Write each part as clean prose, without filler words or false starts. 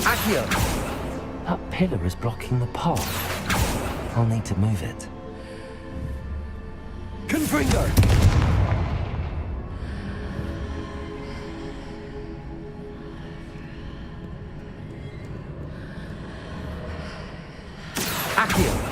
Accio! That pillar is blocking the path. I'll need to move it. Confringo! Accio!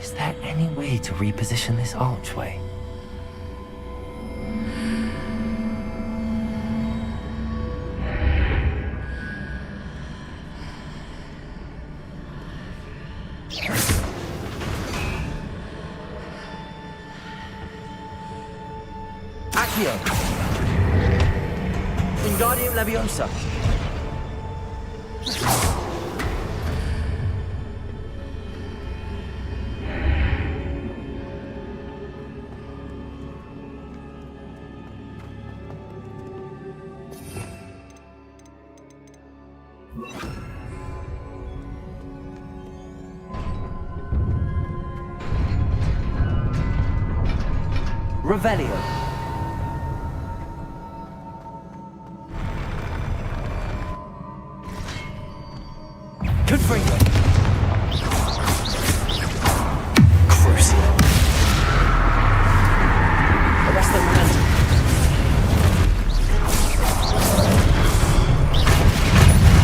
Is there any way to reposition this archway? Accio! Wingardium Leviosa! Revelio. Confringo. Crucio. Arrest the momentum.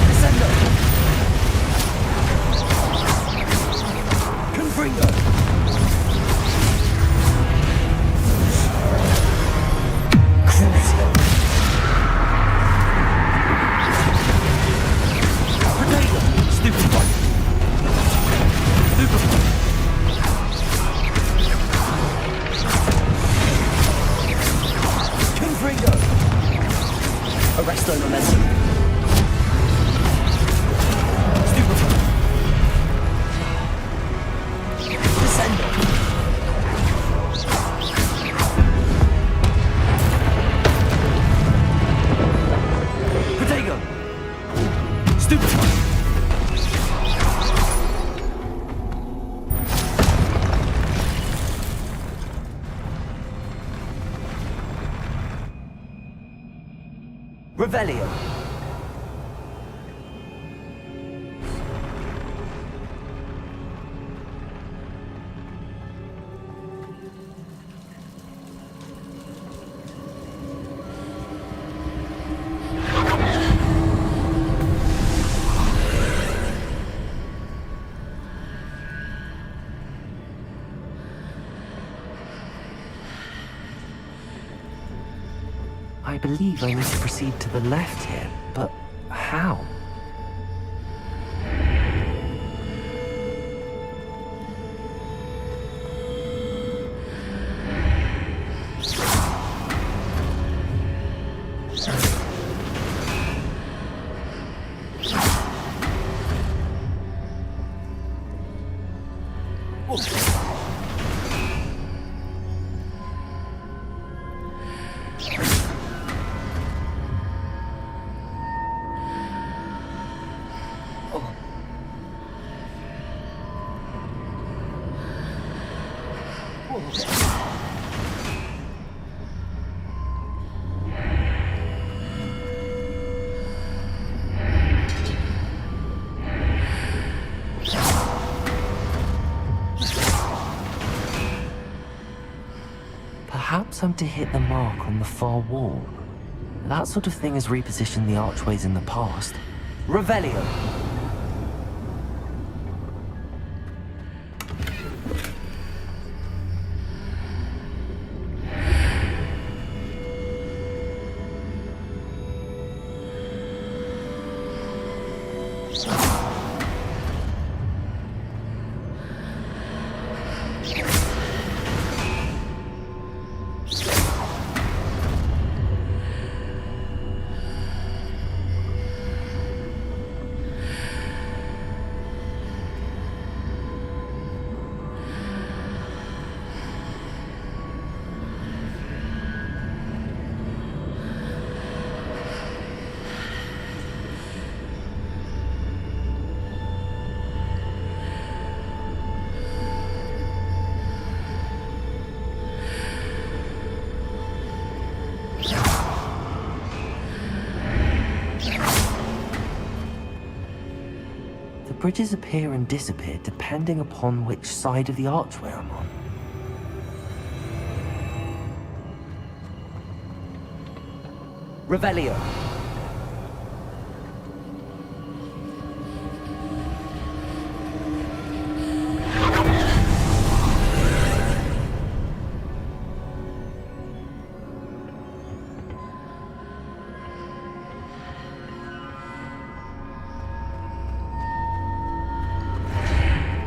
Descendo. Confringo. Arresto momentum. Stupefy. Descendo. Protego. Stupefy. Revelio. I believe I need to proceed to the left here, but how? Perhaps I'm to hit the mark on the far wall. That sort of thing has repositioned the archways in the past. Revelio. bridges appear and disappear depending upon which side of the archway I'm on. Revelio.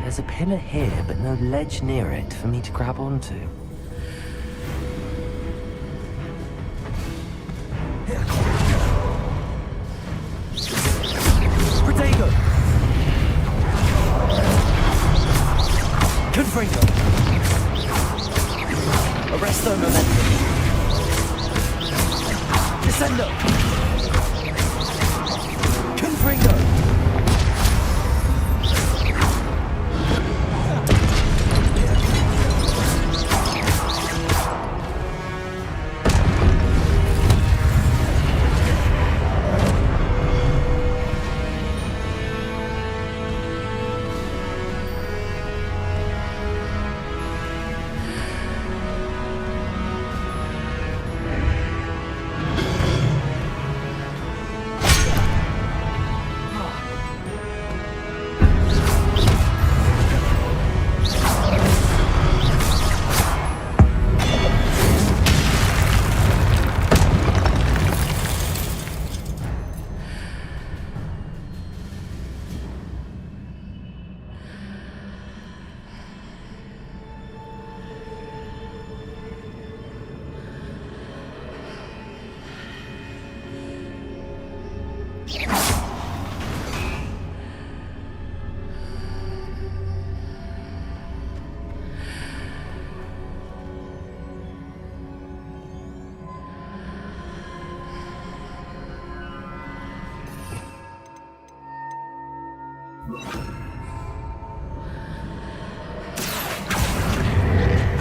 There's a pillar here, but no ledge near it for me to grab onto. Protego. Confringo. Arresto momentum. Descendo. Confringo.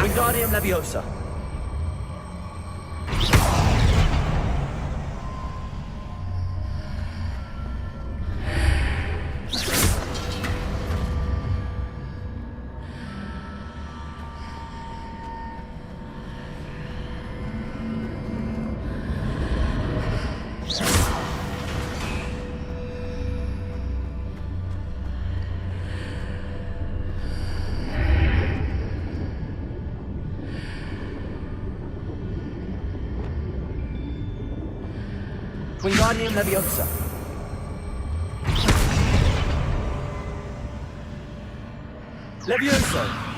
Wingardium Leviosa. Wingardium Leviosa. Levioso.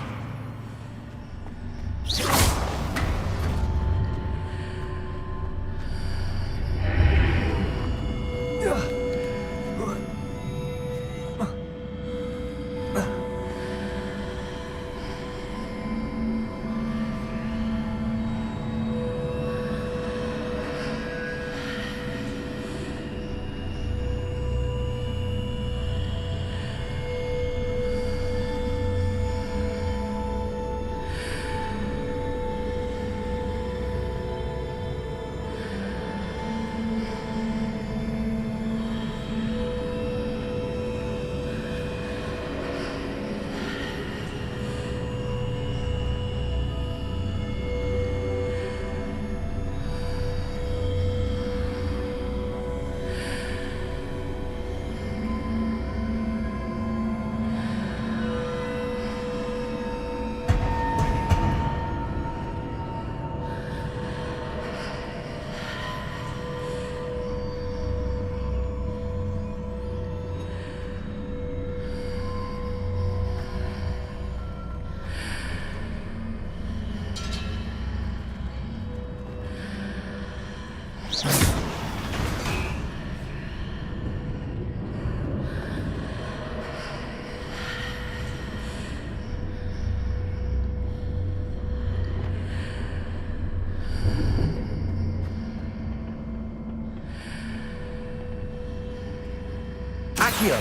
Accio.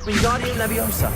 Wingardium Leviosa.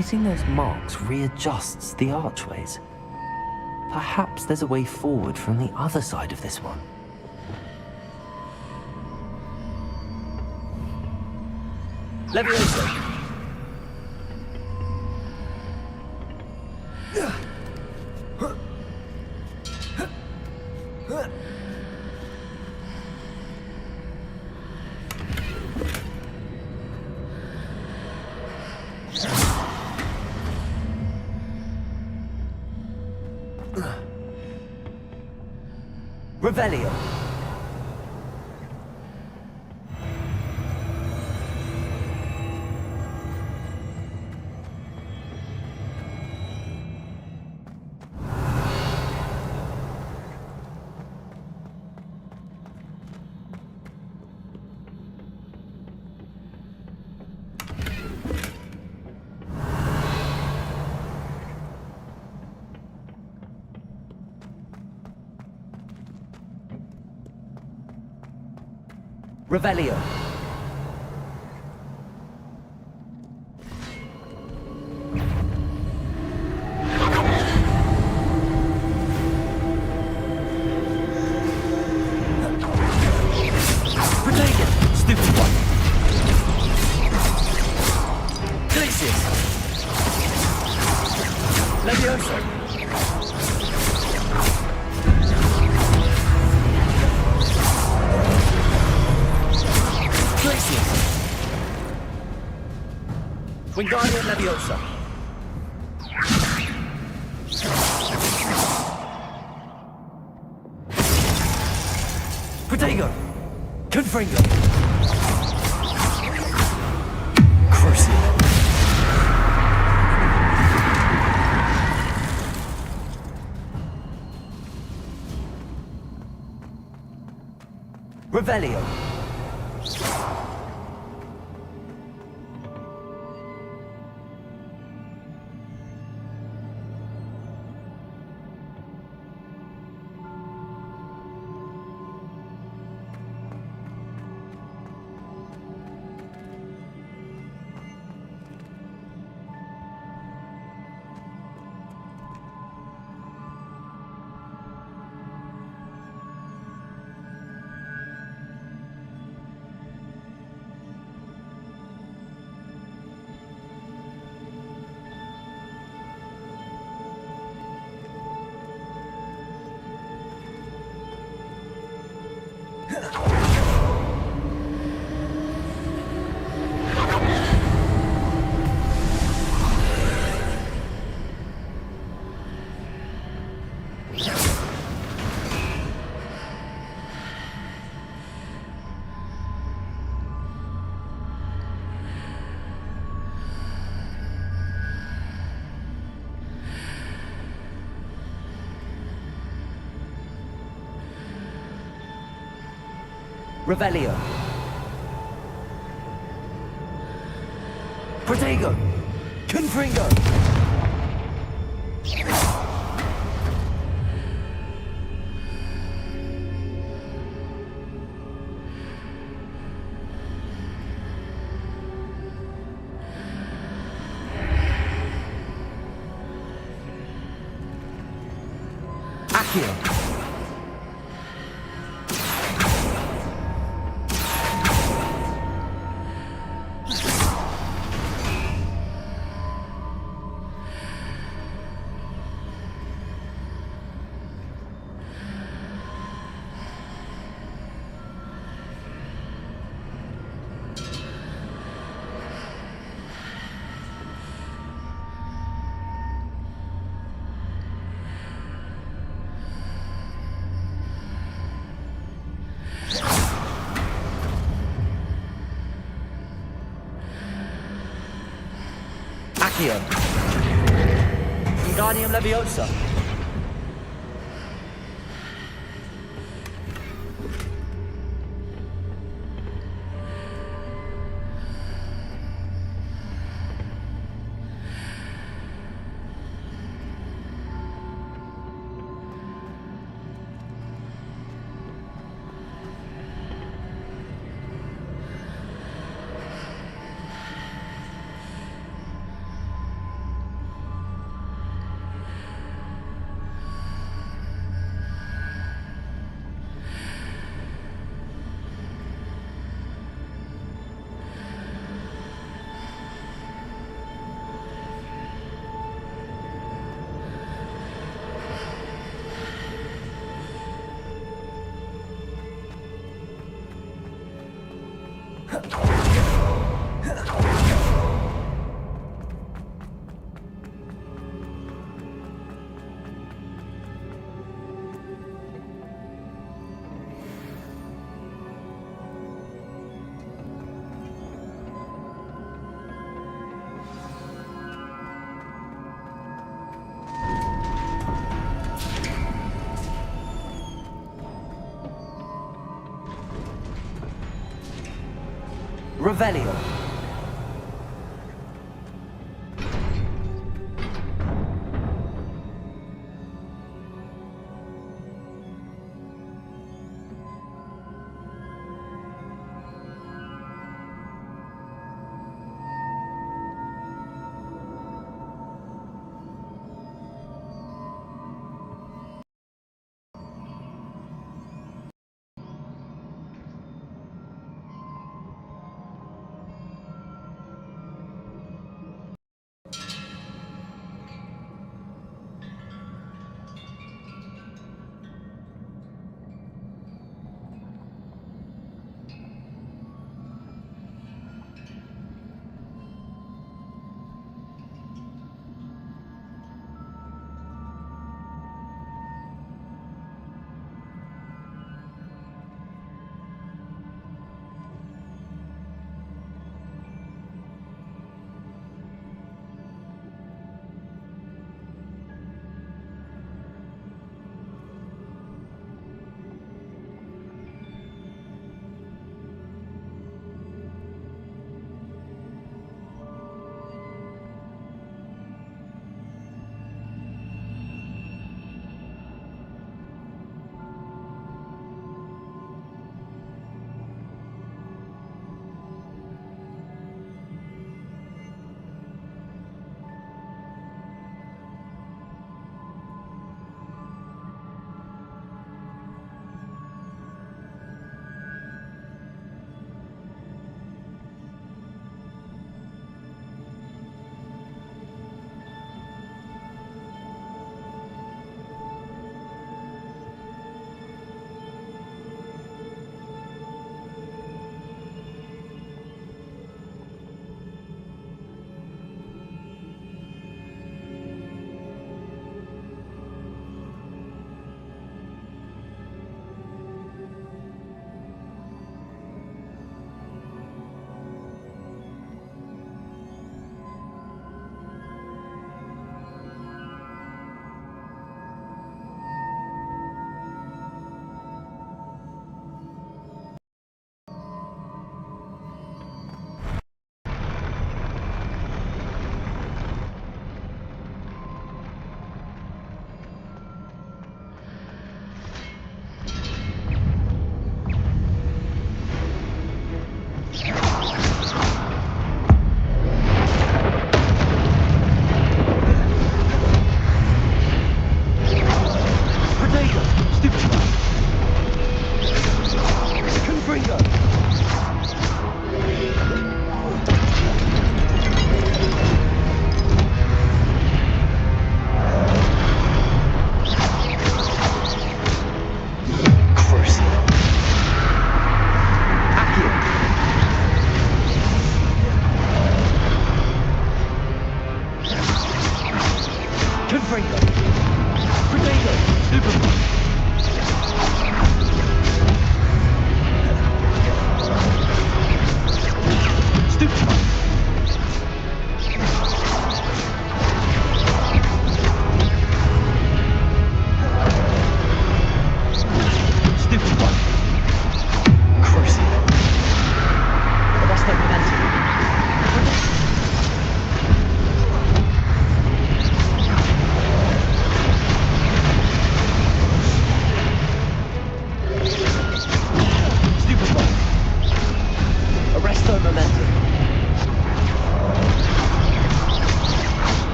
Hitting those marks readjusts the archways. Perhaps there's a way forward from the other side of this one. Leviosa! Revelio. Revelio. Protego, stupid one. Glacius. Leviosa. Wingardium Leviosa. Protego. Confringo. Crucial. Revelio. Revelio. Protego. Confringo. Accio. Accio. Wingardium Leviosa. Revelio.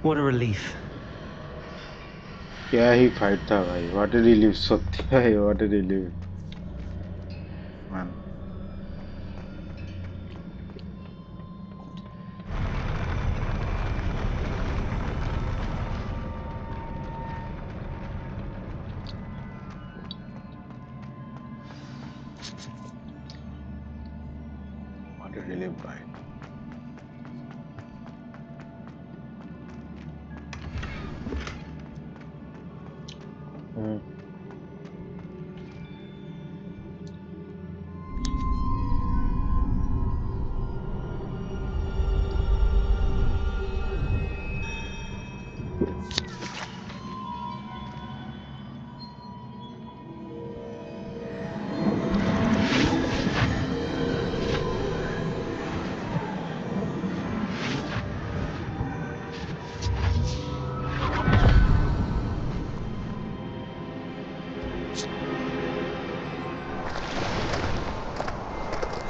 What a relief. क्या ही fight था भाई, what a relief, सत्य भाई what a relief man. What a relief भाई।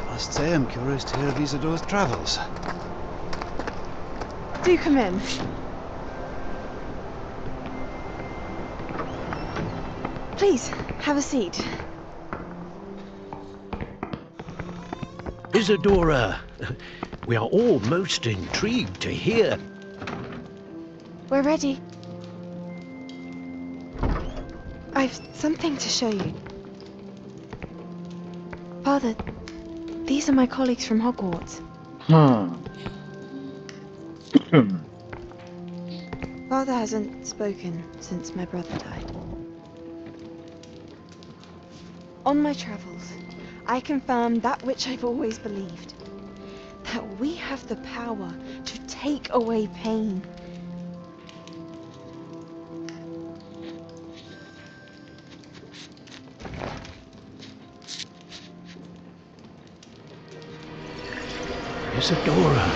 I must say, I'm curious to hear of Isadora's travels. Do come in. Please, have a seat. Isadora, we are all most intrigued to hear. We're ready. I've something to show you. Father, these are my colleagues from Hogwarts. Father hasn't spoken since my brother died. On my travels, I confirmed that which I've always believed. That we have the power to take away pain. Isadora.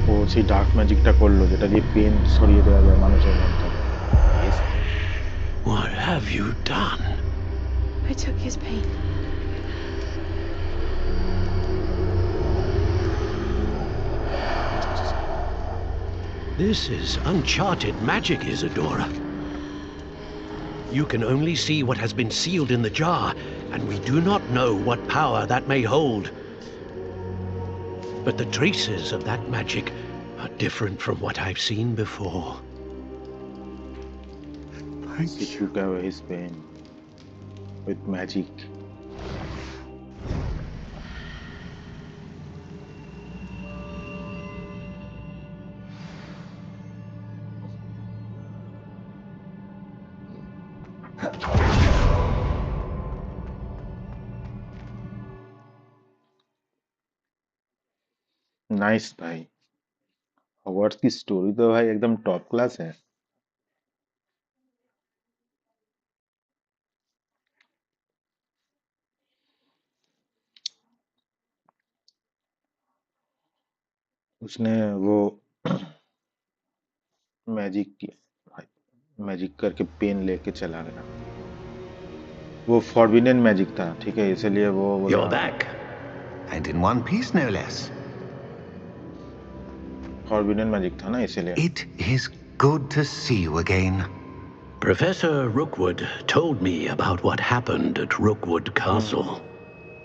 ও সেই dark ম্যাজিকটা করলো যেটা দিয়ে pen সরিয়ে দেওয়া যায় মানুষের মধ্যে। What have you done? I took his pain. This is uncharted magic, Isadora. You can only see what has been sealed in the jar, and we do not know what power that may hold. But the traces of that magic are different from what I've seen before. He took away his pain with magic. Nice भाई। Hogwarts की story तो भाई एकदम top class है। उसने वो magic की magic करके पेन लेके चला गया। वो फॉरबिडन मैजिक था, ठीक है, इसलिए वो You're बोला back. And in one piece, no less. Forbidden magic था ना, इसलिए। It is good to see you again. Professor Rookwood told me about what happened at Rookwood Castle.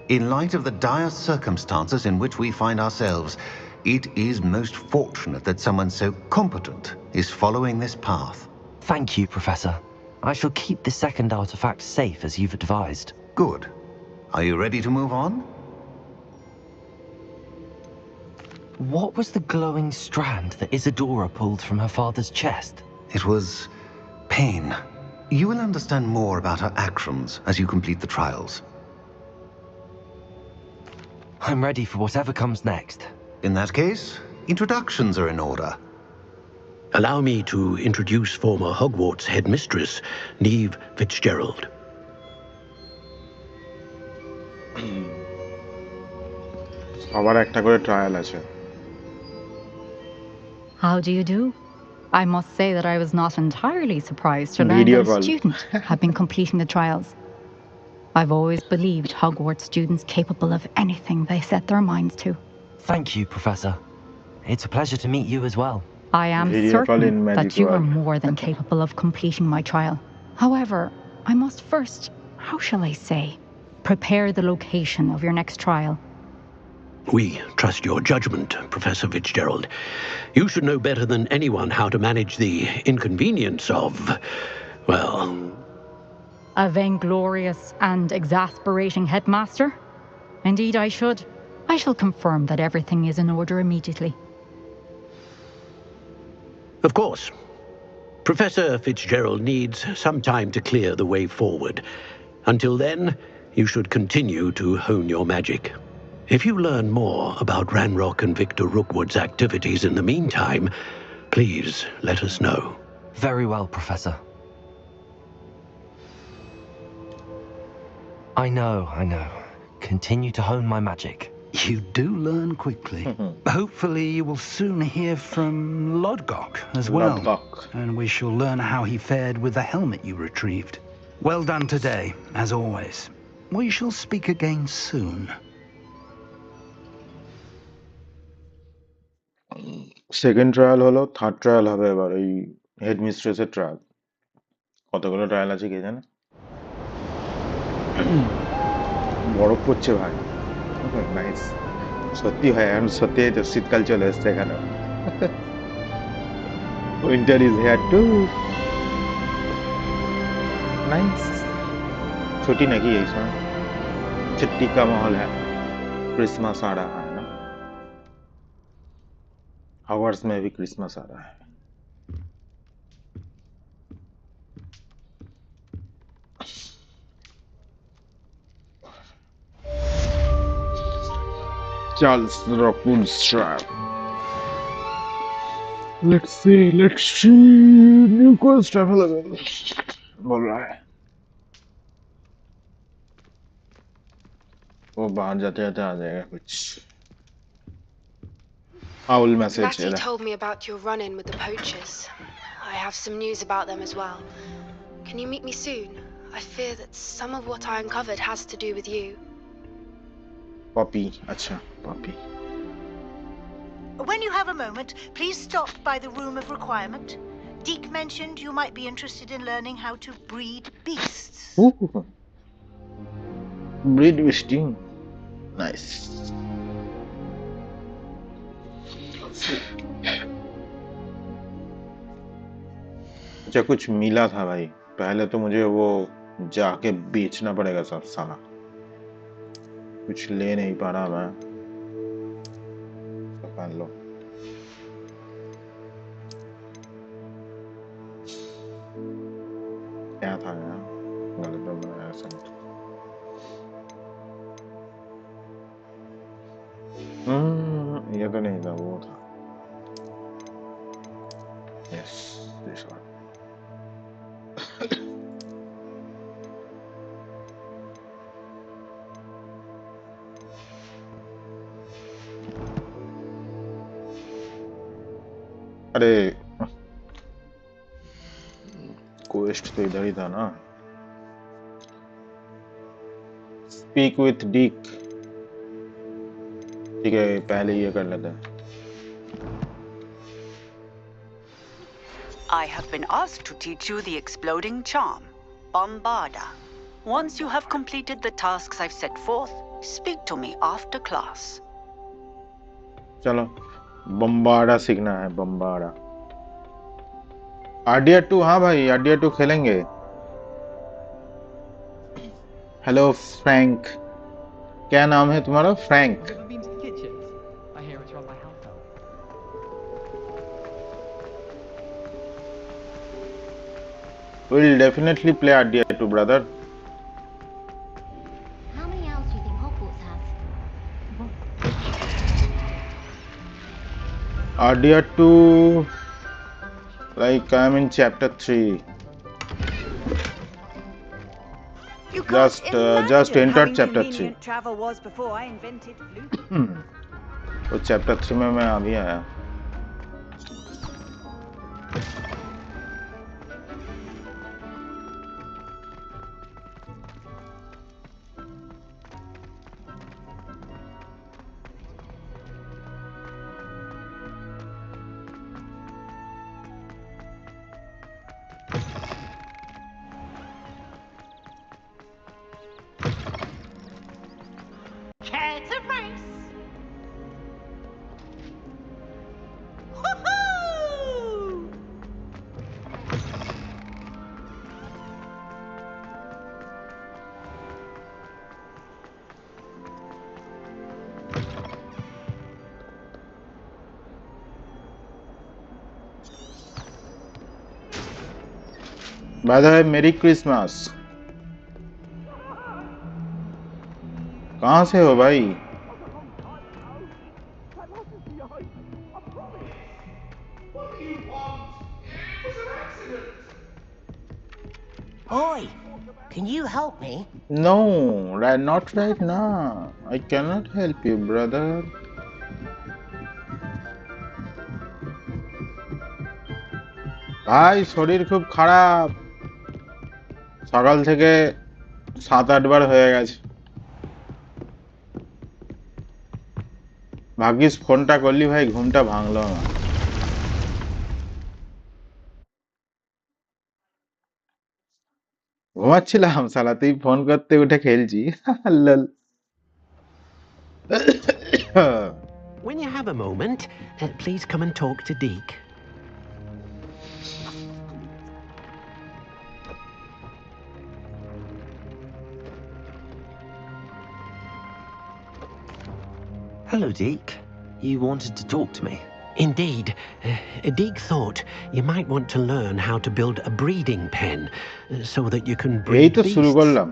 In light of the dire circumstances in which we find ourselves, it is most fortunate that someone so competent is following this path. Thank you, Professor. I shall keep the second artifact safe as you've advised. Good. Are you ready to move on? What was the glowing strand that Isadora pulled from her father's chest? It was pain. You will understand more about her actions as you complete the trials. I'm ready for whatever comes next. In that case, introductions are in order. Allow me to introduce former Hogwarts headmistress, Neve Fitzgerald. আবার একটা করে trial আছে। How do you do? I must say that I was not entirely surprised to learn Video that a call. student had been completing the trials. I've always believed Hogwarts students capable of anything they set their minds to. Thank you, Professor. It's a pleasure to meet you as well. I am Vehicle in certain magic that you are world. more than capable of completing my trial. However, I must first, how shall I say, prepare the location of your next trial. We trust your judgment, Professor Fitzgerald. You should know better than anyone how to manage the inconvenience of, well, A vainglorious and exasperating headmaster? Indeed, I should. I shall confirm that everything is in order immediately. of course. Professor Fitzgerald needs some time to clear the way forward. Until then, you should continue to hone your magic. If you learn more about Ranrock and Victor Rookwood's activities in the meantime, please let us know. Very well, Professor. I know. Continue to hone my magic. You do learn quickly. Hopefully you will soon hear from Lodgok as well. Lodgok. And we shall learn how he fared with the helmet you retrieved. Well done today, as always. We shall speak again soon. Second trial হলো, third trial হবে এবার এই হেডমিস্ট্রেসের trial. কতগুলো trial আছে কে জানে। বরফ পড়ছে ভাই, নাইস। সত্যি ভাই, এখন সত্যি তো শীতকাল চলে এসছে এখানে। Winter is here two. Nice. छुट्टी नहीं है इसमें, छुट्टी का माहौल है, क्रिसमस आ रहा है ना, हॉगवर्ट्स में भी क्रिसमस आ रहा है। Charles Rockwood's trap. Let's see, new quest available. बोल रहा है वो बाहर जाते जाते आ जाएगा कुछ owl message Matty told me about your run-in with the poachers. I have some news about them as well. Can you meet me soon? I fear that some of what I uncovered has to do with you. Poppy, अच्छा Poppy. When you have a moment, please stop by the Room of Requirement. Deke mentioned you might be interested in learning how to breed beasts. Ooh. Breed beasting. Nice. अच्छा कुछ मिला था भाई, पहले तो मुझे वो जाके बेचना पड़ेगा सब साला, कुछ ले नहीं पा रहा मैं। पहन लो। क्या था यार, गलत तो बनाया सब। ये तो नहीं था, वो था। Yes, this one. अरे क्वेस्ट तो इधर ही था ना। स्पीक विथ डीक। ठीक है, पहले ये कर लेते हैं। I have been asked to teach you the exploding charm, Bombarda. Once you have completed the tasks I've set forth, speak to me after class. चलो बम्बाड़ा सीखना है, बम्बाड़ा। आरडीआर 2, हाँ भाई आरडीआर 2 खेलेंगे। हेलो फ्रैंक, क्या नाम है तुम्हारा? Frank. We'll definitely play RDR 2, brother. How many owls do you think Hogwarts has? RDR 2, like I'm in chapter 3. Just entered chapter 3. Travel was before I invented flute. तो chapter 3 में मैं अभी आया। By the way मेरी Christmas. कहाँ से हो भाई? Oi, can you help me? No, not right now. I cannot help you, brother. ভাই শরীর খুব খারাপ, সকাল থেকে 7-8 বার হয়ে গেছে। ভাগ্যিস ফোনটা করলি ভাই, ঘুমটা ভাঙলো আমার। ঘুমাচ্ছিলাম শালা, তুই ফোন করতে উঠে খেলছি। লল। When you have a moment, please come and talk to Deke. Hello, Deke. You wanted to talk to me? Indeed. Deke thought you might want to learn how to build a breeding pen so that you can এই breed তো শুরু beasts. করলাম।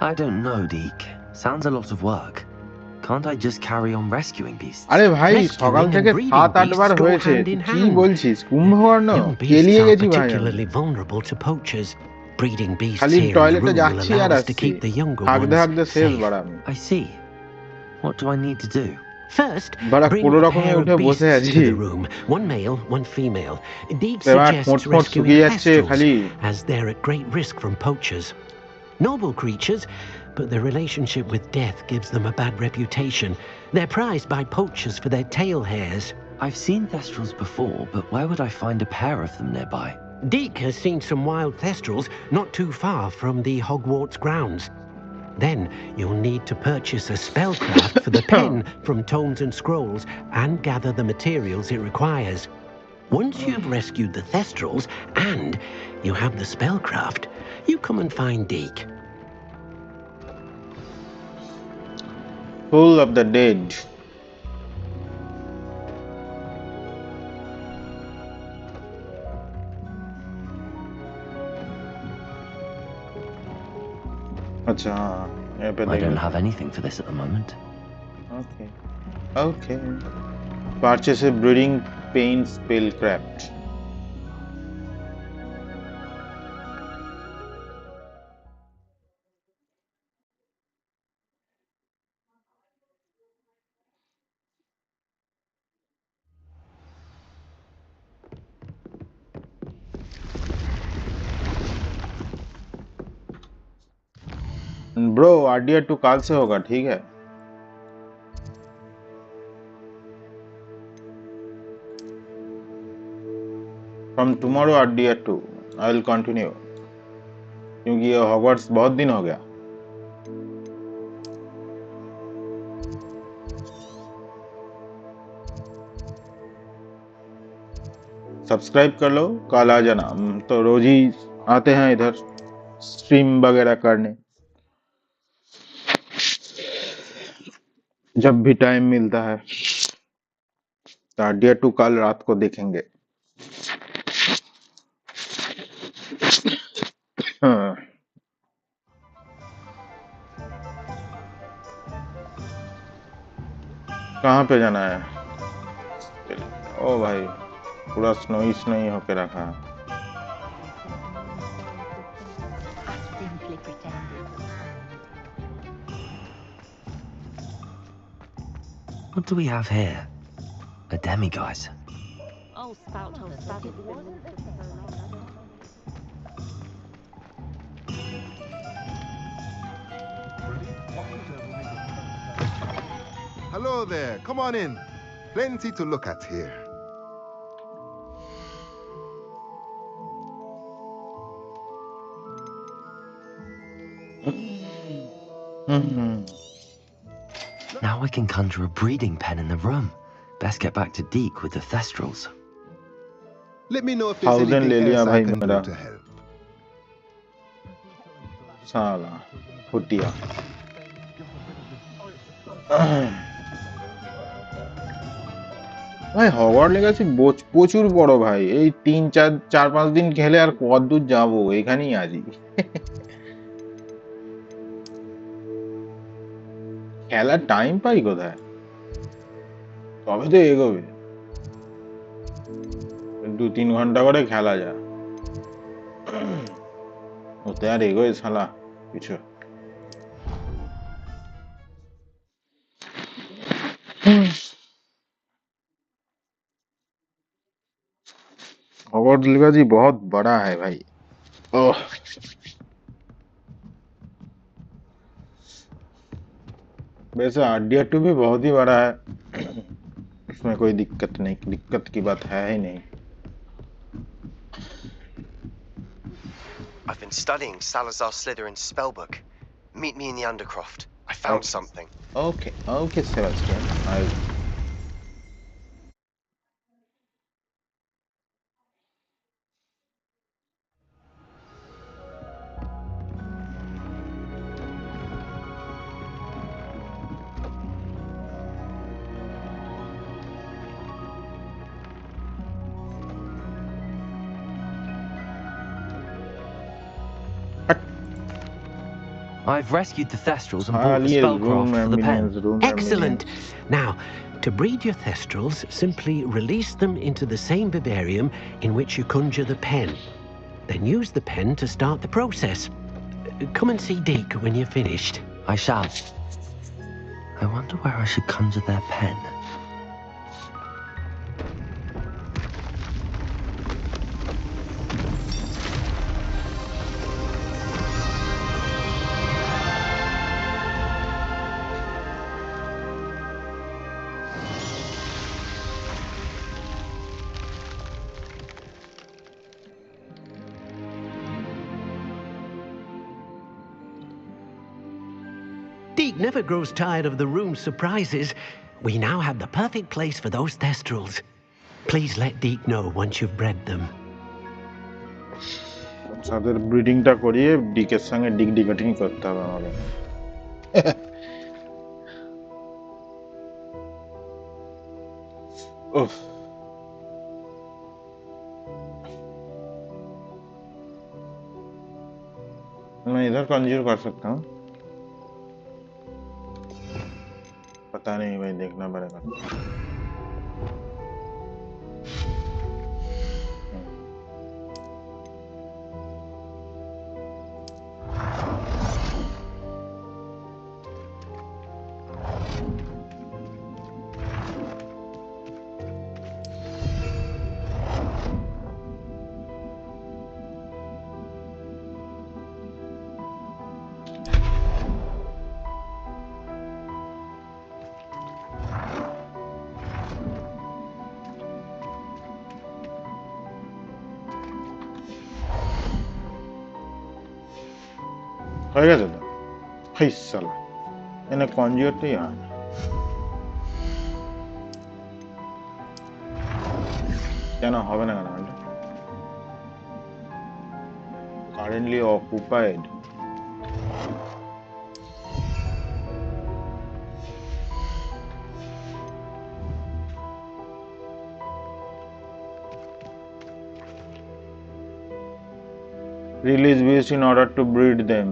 I don't know, Deke. Sounds a lot of work. Can't I just carry on rescuing beasts? আরে ভাই সকাল Rescuing থেকে and breeding 7-8 bar beasts go হয়েছে, hand in কি hand. বলছিস? কুম্ভকর্ণ Young beasts কেলিয়ে are গেছি ভাই আমি। particularly vulnerable to poachers. Breeding beasts খালি here in the টয়লেটে room will যাচ্ছি আর allow us to আসছি, keep the younger হাঁকতে ones হাঁকতে শেষ safe. বাড়া আমি। I see. What do I need to do? First, বাড়া bring কোনো a রকমে pair of উঠে বসে beasts আছি। to the room. One male, one female. Deke এবার ঠোঁট suggests ফোঁট rescuing শুকিয়ে যাচ্ছে kestrels, খালি। as they're at great risk from poachers. Noble creatures, but their relationship with death gives them a bad reputation. They're prized by poachers for their tail hairs. I've seen thestrals before, but where would I find a pair of them nearby? Deke has seen some wild thestrals not too far from the Hogwarts grounds. Then you'll need to purchase a spellcraft for the pen from tomes and scrolls and gather the materials it requires. Once you've rescued the thestrals and you have the spellcraft, you come and find Deke. Full of the dead. अच्छा यहाँ पे I don't देखो। have anything for this at the moment. Okay. Okay. Purchase a breeding paint spellcraft. Bro RDR 2 काल से होगा, ठीक है? From tomorrow RDR 2 I will continue, क्योंकि ये हॉगवर्ट्स बहुत दिन हो गया। सब्सक्राइब कर लो, कल आ जाना। तो रोज ही आते हैं इधर स्ट्रीम वगैरह करने, जब भी टाइम मिलता है। तो RDR 2 कल रात को देखेंगे। हाँ। कहाँ पे जाना है? ओ भाई पूरा स्नोई स्नोई होके रखा है। What do we have here? A demiguise. Oh, spout, oh, spout. Hello there, come on in. Plenty to look at here. Now I can conjure a breeding pen in the room. Best get back to Deke with the thestrals. Let me know if there's 1000 ले anything लिया else I भाई can मेरा। do to help. साला फुटिया। ভাই হগওয়ার্ড legacy প্রচুর বড় ভাই, এই 3-4-5 দিন খেলে আর কত দূর যাবো, এখানেই আছি। খেলার টাইম পাই কোথায়, তবে তো এগোবে। 2-3 ঘন্টা করে খেলা যায়, ওতে আর এগোয় শালা কিছু। हॉगवर्ट्स लेगेसी बहुत बड़ा है भाई। ओह, वैसे RDR2 भी बहुत ही बड़ा है, इसमें कोई दिक्कत नहीं, दिक्कत की बात है ही नहीं। I've been studying Salazar Slytherin's spellbook. Meet me in the Undercroft. I found something. Okay, okay, Sebastian. I've rescued the Thestrals and brought the spellcraft for the pen. Excellent! Now, to breed your Thestrals, simply release them into the same vivarium in which you conjure the pen. Then use the pen to start the process. Come and see Deke when you're finished. I shall. I wonder where I should conjure their pen. Deke never grows tired of the room's surprises. We now have the perfect place for those Thestrals. Please let Deke know once you've bred them. তাদের ব্রিডিংটা করিয়ে ডিকের সঙ্গে ডিগডিগেটিং করতে হবে আমাদের। उफ, मैं इधर कंज्यूर कर सकता हूँ, पता नहीं भाई, देखना पड़ेगा। হয়ে গেছে তো, হাই সালা, এনে কনজিউরটাই হয় না। কেন হবে না? কেন currently occupied. Release bees in order to breed them.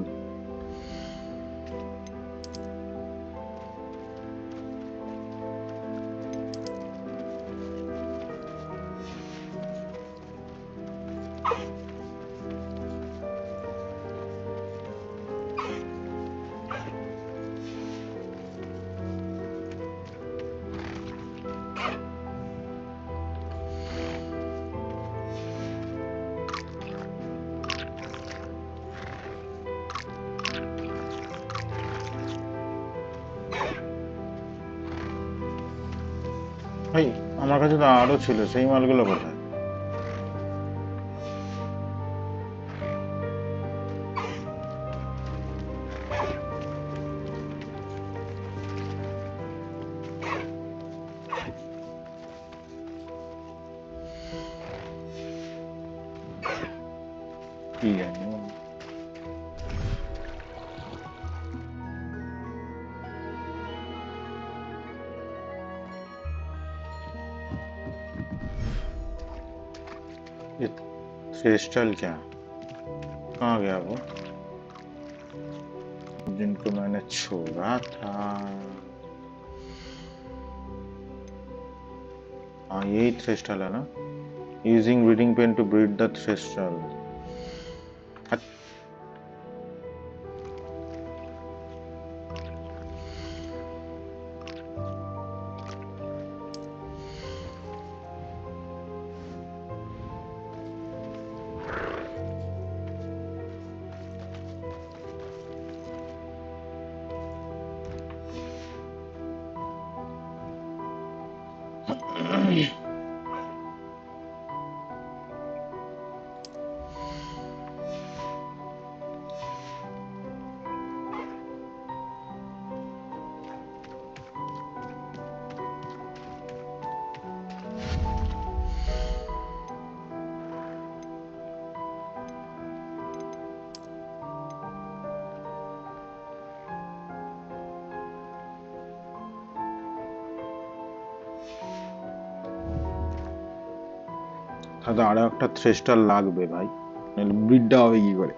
ভাই আমার কাছে তো আরো ছিল, সেই মালগুলো কোথায়? কি জানি। ये क्रिस्टल क्या कहाँ गया वो जिनको मैंने छोड़ा था हाँ यही क्रिस्टल है ना using breeding pen to breed the crystal তাহলে আরো একটা থ্রেস্টার লাগবে ভাই নাহলে ব্রিডটা হবে কি করে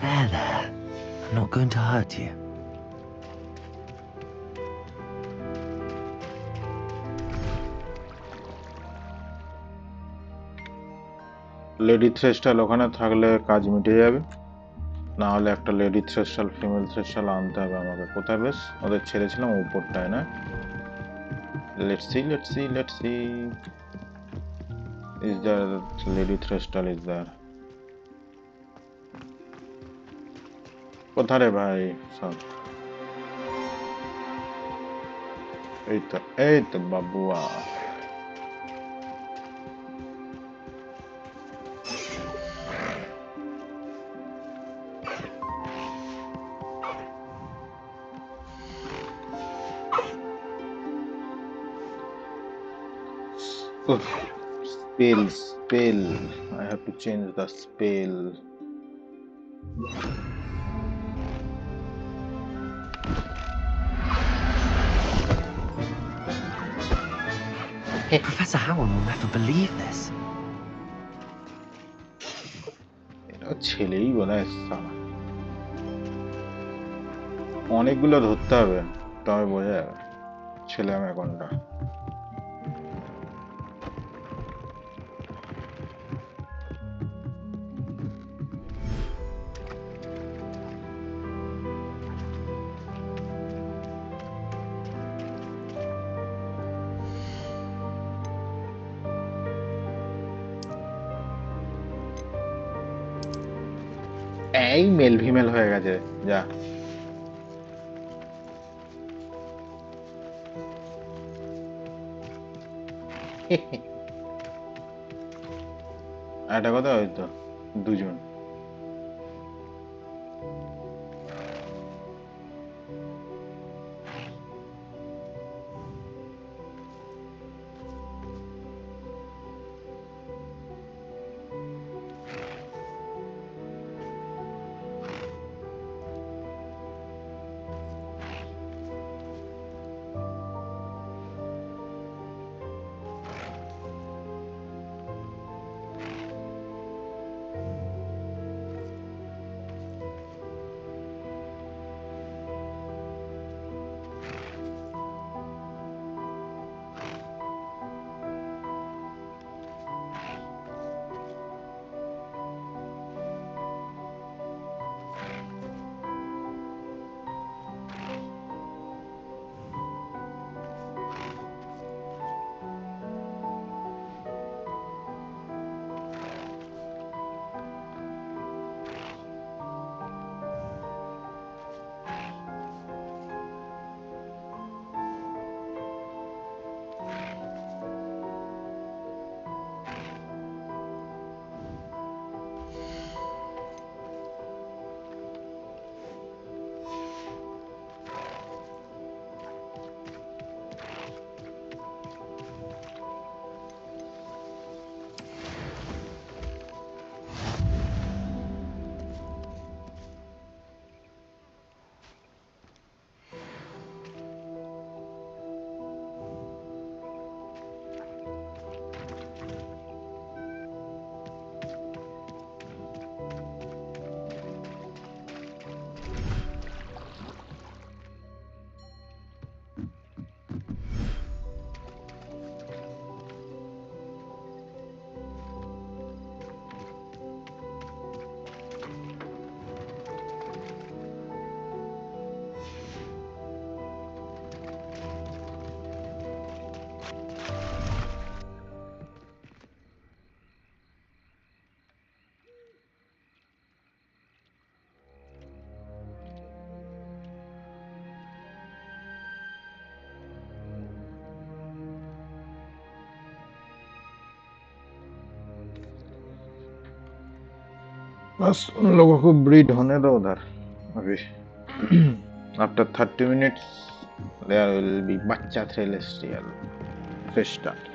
There. I'm not going to hurt you. Lady থ্রেস্টাল ওখানে থাকলে কাজ মিটে যাবে না হলে একটা লেডি থ্রেস্টাল ফিমেল থ্রেস্টাল আনতে হবে আমাকে কোথায় বেশ ওদের ছেড়েছিলাম উপরটায় না let's see is there lady threstal is there কোথায় রে ভাই সব এই তো বাবুয়া Spell. I have to change the spell. Professor Howard will never believe this. এটা ছেলেই বলায় সালা অনেকগুলো ধরতে হবে তবে বোঝা যাবে ছেলে আমি কোনটা এই মেল ফিমেল হয়ে গেছে যা একটা কথা হয়তো দুজন बस उन लोगों को ब्रीड होने दो उधर अभी after 30 minutes there will be बच्चा celestial fish start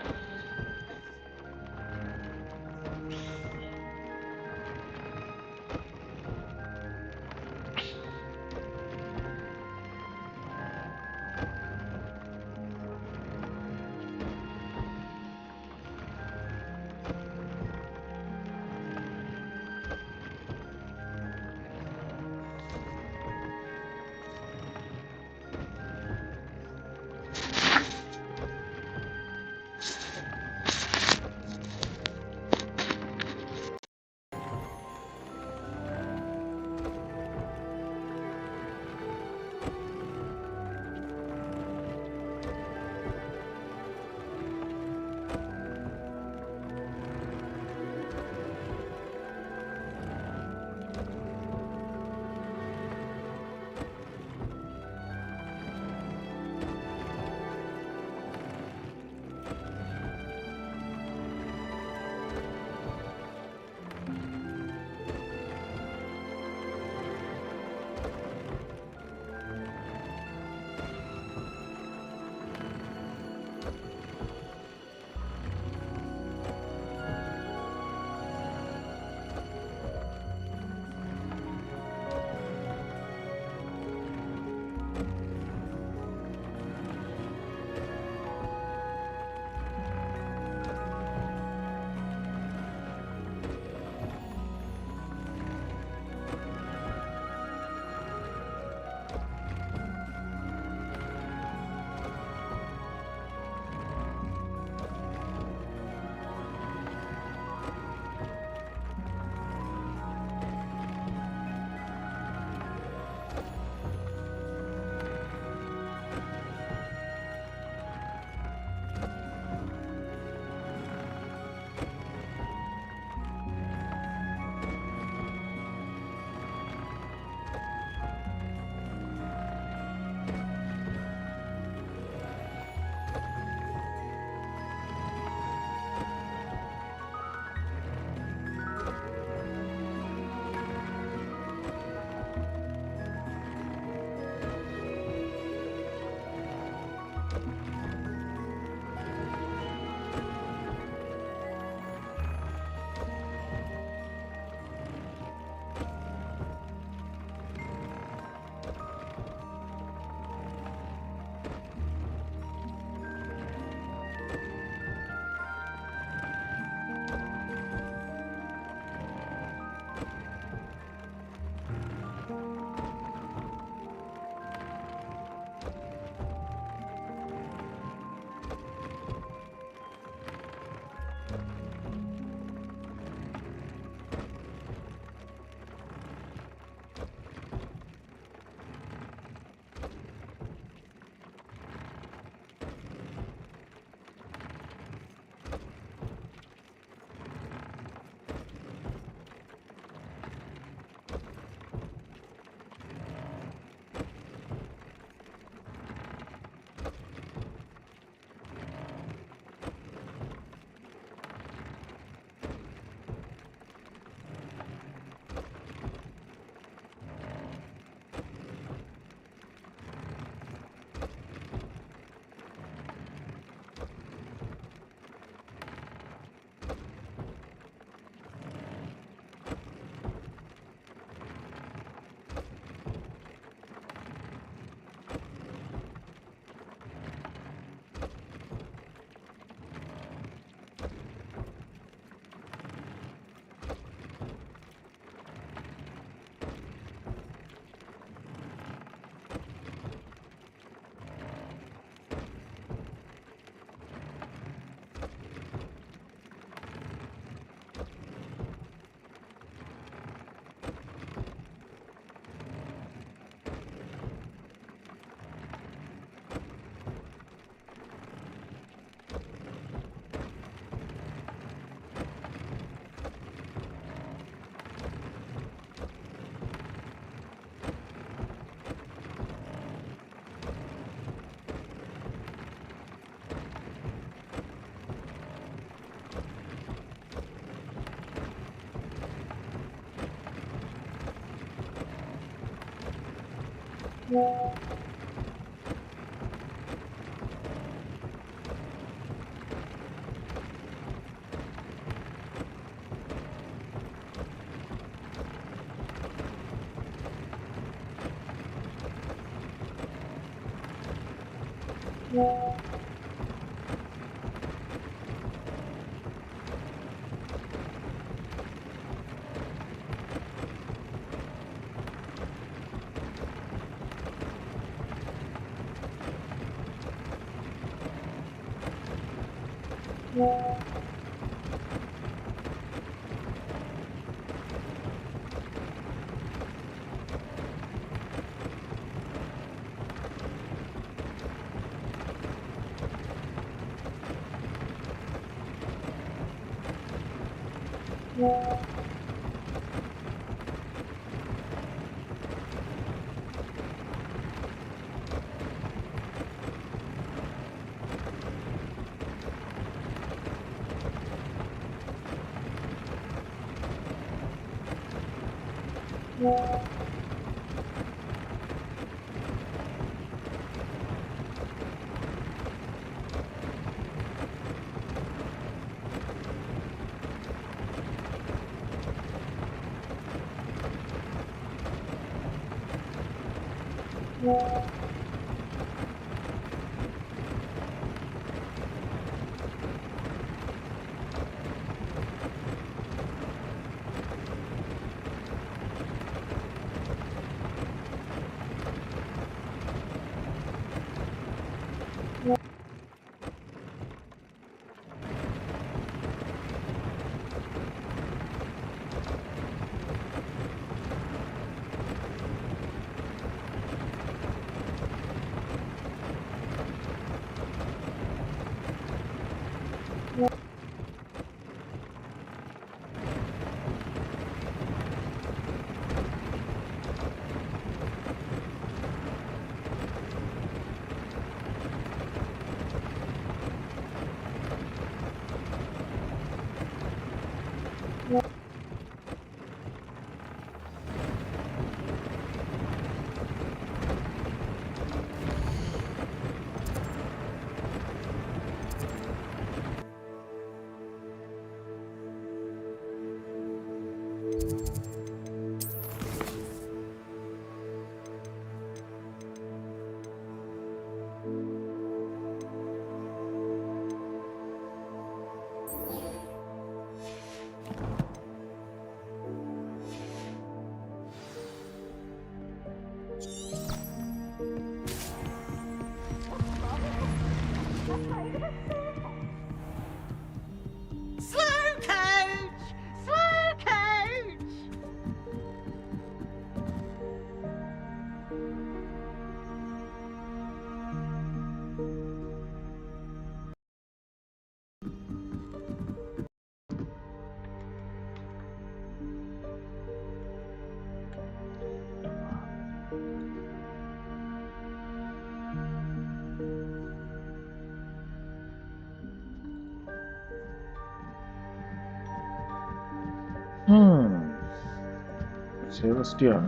Sebastian.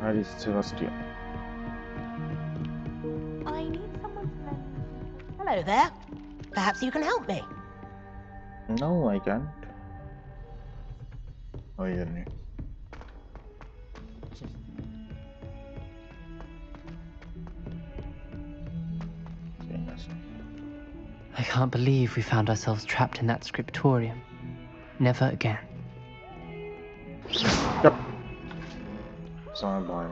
Where is Sebastian? I need someone to lend. Hello there. Perhaps you can help me. No, I can't. Oh, yeah. I can't believe we found ourselves trapped in that scriptorium. Never again. Yep. Sorry, boy.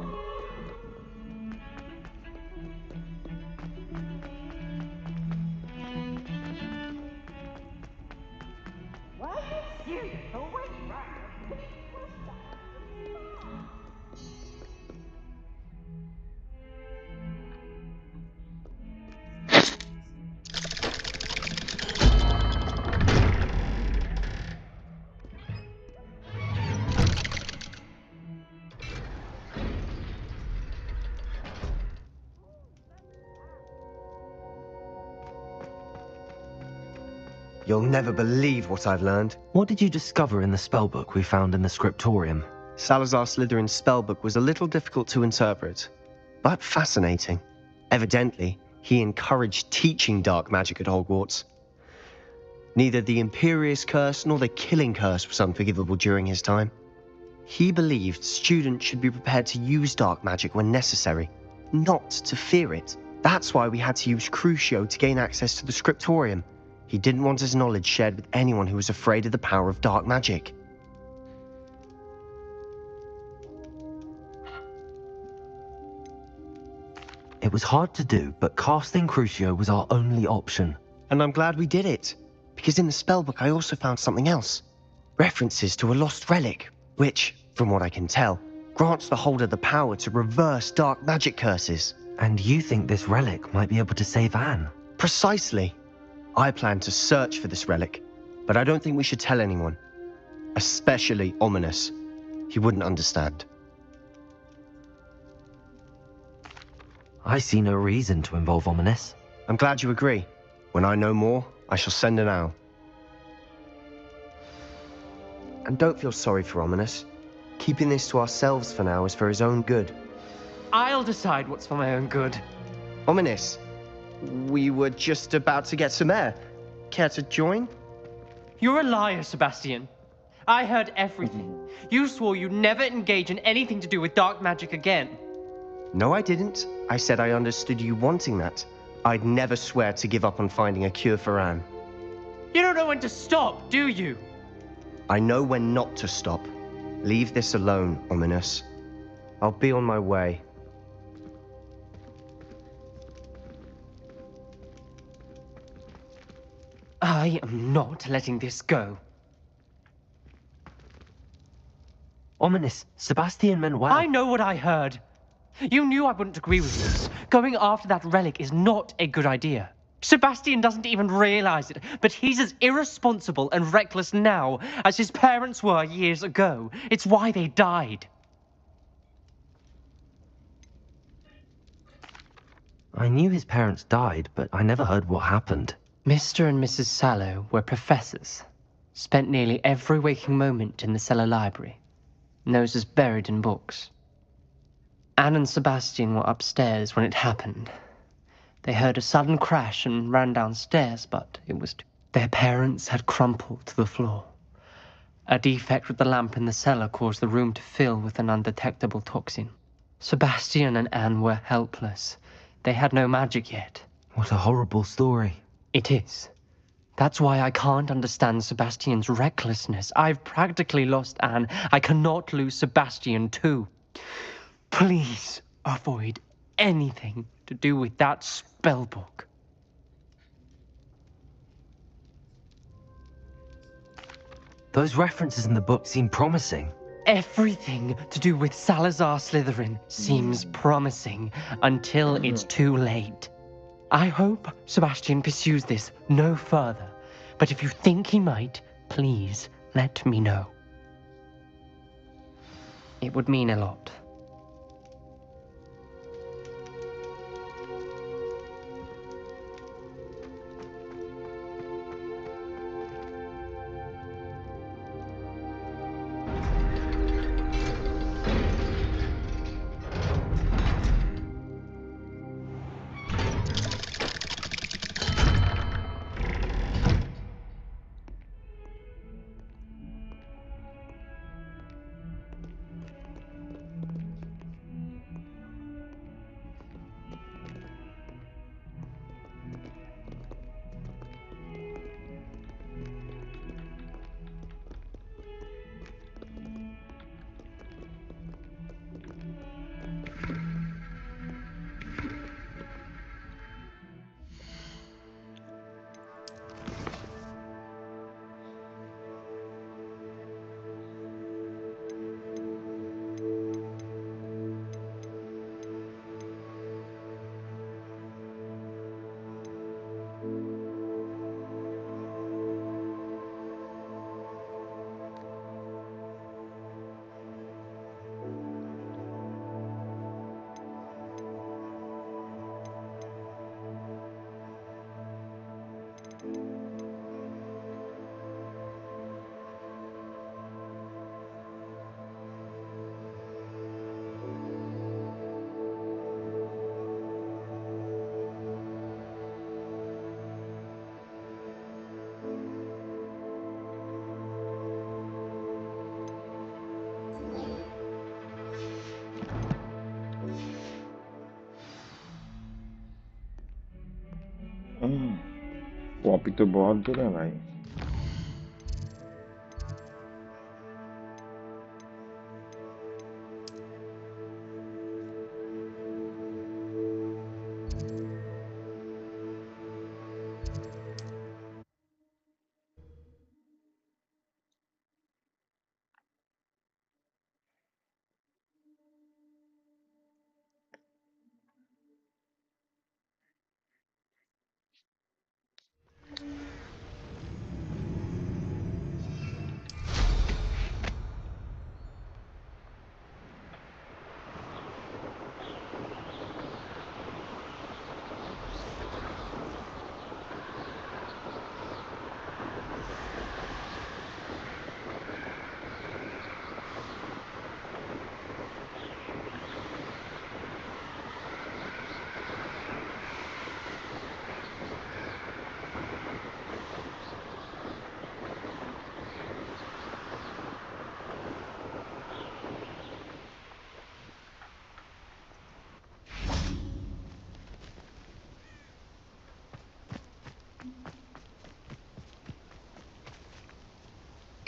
You'll never believe what I've learned. What did you discover in the spellbook we found in the scriptorium? Salazar Slytherin's spellbook was a little difficult to interpret. but fascinating. Evidently, he encouraged teaching dark magic at Hogwarts. Neither the Imperious Curse nor the Killing Curse was unforgivable during his time. He believed students should be prepared to use dark magic when necessary, not to fear it. That's why we had to use Crucio to gain access to the Scriptorium. He didn't want his knowledge shared with anyone who was afraid of the power of dark magic. It was hard to do, but casting Crucio was our only option. And I'm glad we did it, because in the spellbook I also found something else. References to a lost relic, which, from what I can tell, grants the holder the power to reverse dark magic curses. And you think this relic might be able to save Anne? Precisely. I plan to search for this relic, but I don't think we should tell anyone. Especially Ominous. He wouldn't understand. I see no reason to involve Ominous. I'm glad you agree. When I know more, I shall send an owl. And don't feel sorry for Ominous. Keeping this to ourselves for now is for his own good. I'll decide what's for my own good. Ominous, we were just about to get some air. Care to join? You're a liar, Sebastian. I heard everything. You swore you'd never engage in anything to do with dark magic again. No, I didn't. I said I understood you wanting that. I'd never swear to give up on finding a cure for Anne. You don't know when to stop, do you? I know when not to stop. Leave this alone, Ominous. I'll be on my way. I am not letting this go. Ominous, Sebastian meant well. I know what I heard. You knew I wouldn't agree with this. Going after that relic is not a good idea. Sebastian doesn't even realize it, but he's as irresponsible and reckless now as his parents were years ago. It's why they died. I knew his parents died, but I never heard what happened. Mr. and Mrs. Sallow were professors. Spent nearly every waking moment in the cellar library. Noses buried in books. Anne and Sebastian were upstairs when it happened. They heard a sudden crash and ran downstairs, but it was their parents had crumpled to the floor. A defect with the lamp in the cellar caused the room to fill with an undetectable toxin. Sebastian and Anne were helpless. They had no magic yet. What a horrible story. It is. That's why I can't understand Sebastian's recklessness. I've practically lost Anne. I cannot lose Sebastian too. Please avoid anything to do with that spellbook. Those references in the book seem promising. Everything to do with Salazar Slytherin seems promising until it's too late. I hope Sebastian pursues this no further, but if you think he might, please let me know. It would mean a lot. Poppy तो बहुत दूर है भाई।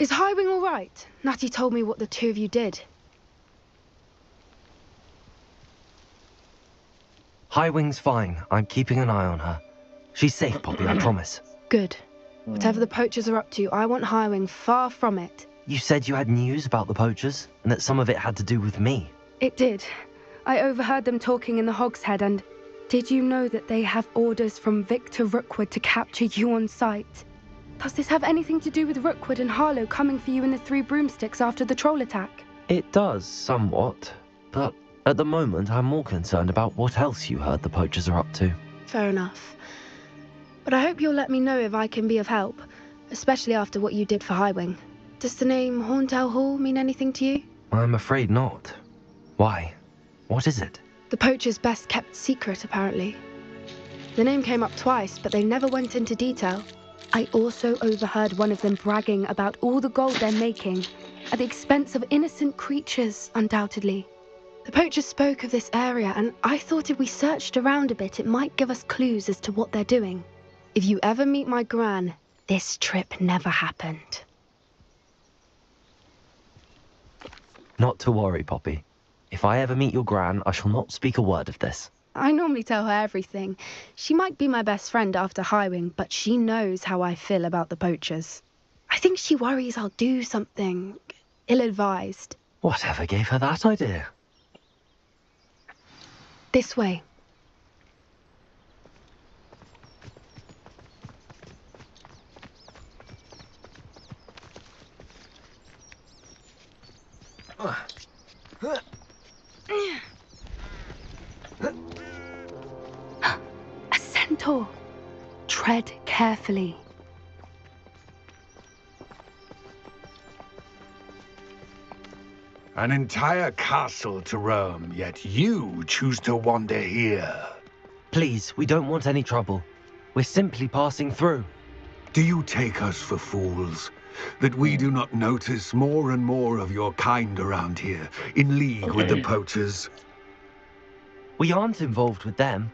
Is Highwing all right? Natty told me what the two of you did. Highwing's fine. I'm keeping an eye on her. She's safe, Poppy, I promise. Good. Whatever the poachers are up to, I want Highwing far from it. You said you had news about the poachers, and that some of it had to do with me. It did. I overheard them talking in the Hogshead, and did you know that they have orders from Victor Rookwood to capture you on sight? Does this have anything to do with Rookwood and Harlow coming for you in the Three Broomsticks after the troll attack? It does, somewhat. But at the moment, I'm more concerned about what else you heard the poachers are up to. Fair enough. But I hope you'll let me know if I can be of help, especially after what you did for Highwing. Does the name Horntail Hall mean anything to you? I'm afraid not. Why? What is it? The poachers' best kept secret, apparently. The name came up twice, but they never went into detail. I also overheard one of them bragging about all the gold they're making, at the expense of innocent creatures, undoubtedly. The poachers spoke of this area, and I thought if we searched around a bit, it might give us clues as to what they're doing. If you ever meet my gran, this trip never happened. Not to worry, Poppy. If I ever meet your gran, I shall not speak a word of this. I normally tell her everything. She might be my best friend after Highwing, but she knows how I feel about the poachers. I think she worries I'll do something ill-advised. Whatever gave her that idea? This way. A centaur. Tread carefully. An entire castle to roam, yet you choose to wander here. Please, we don't want any trouble. We're simply passing through. Do you take us for fools? That we do not notice more and more of your kind around here, in league with the poachers? We aren't involved with them.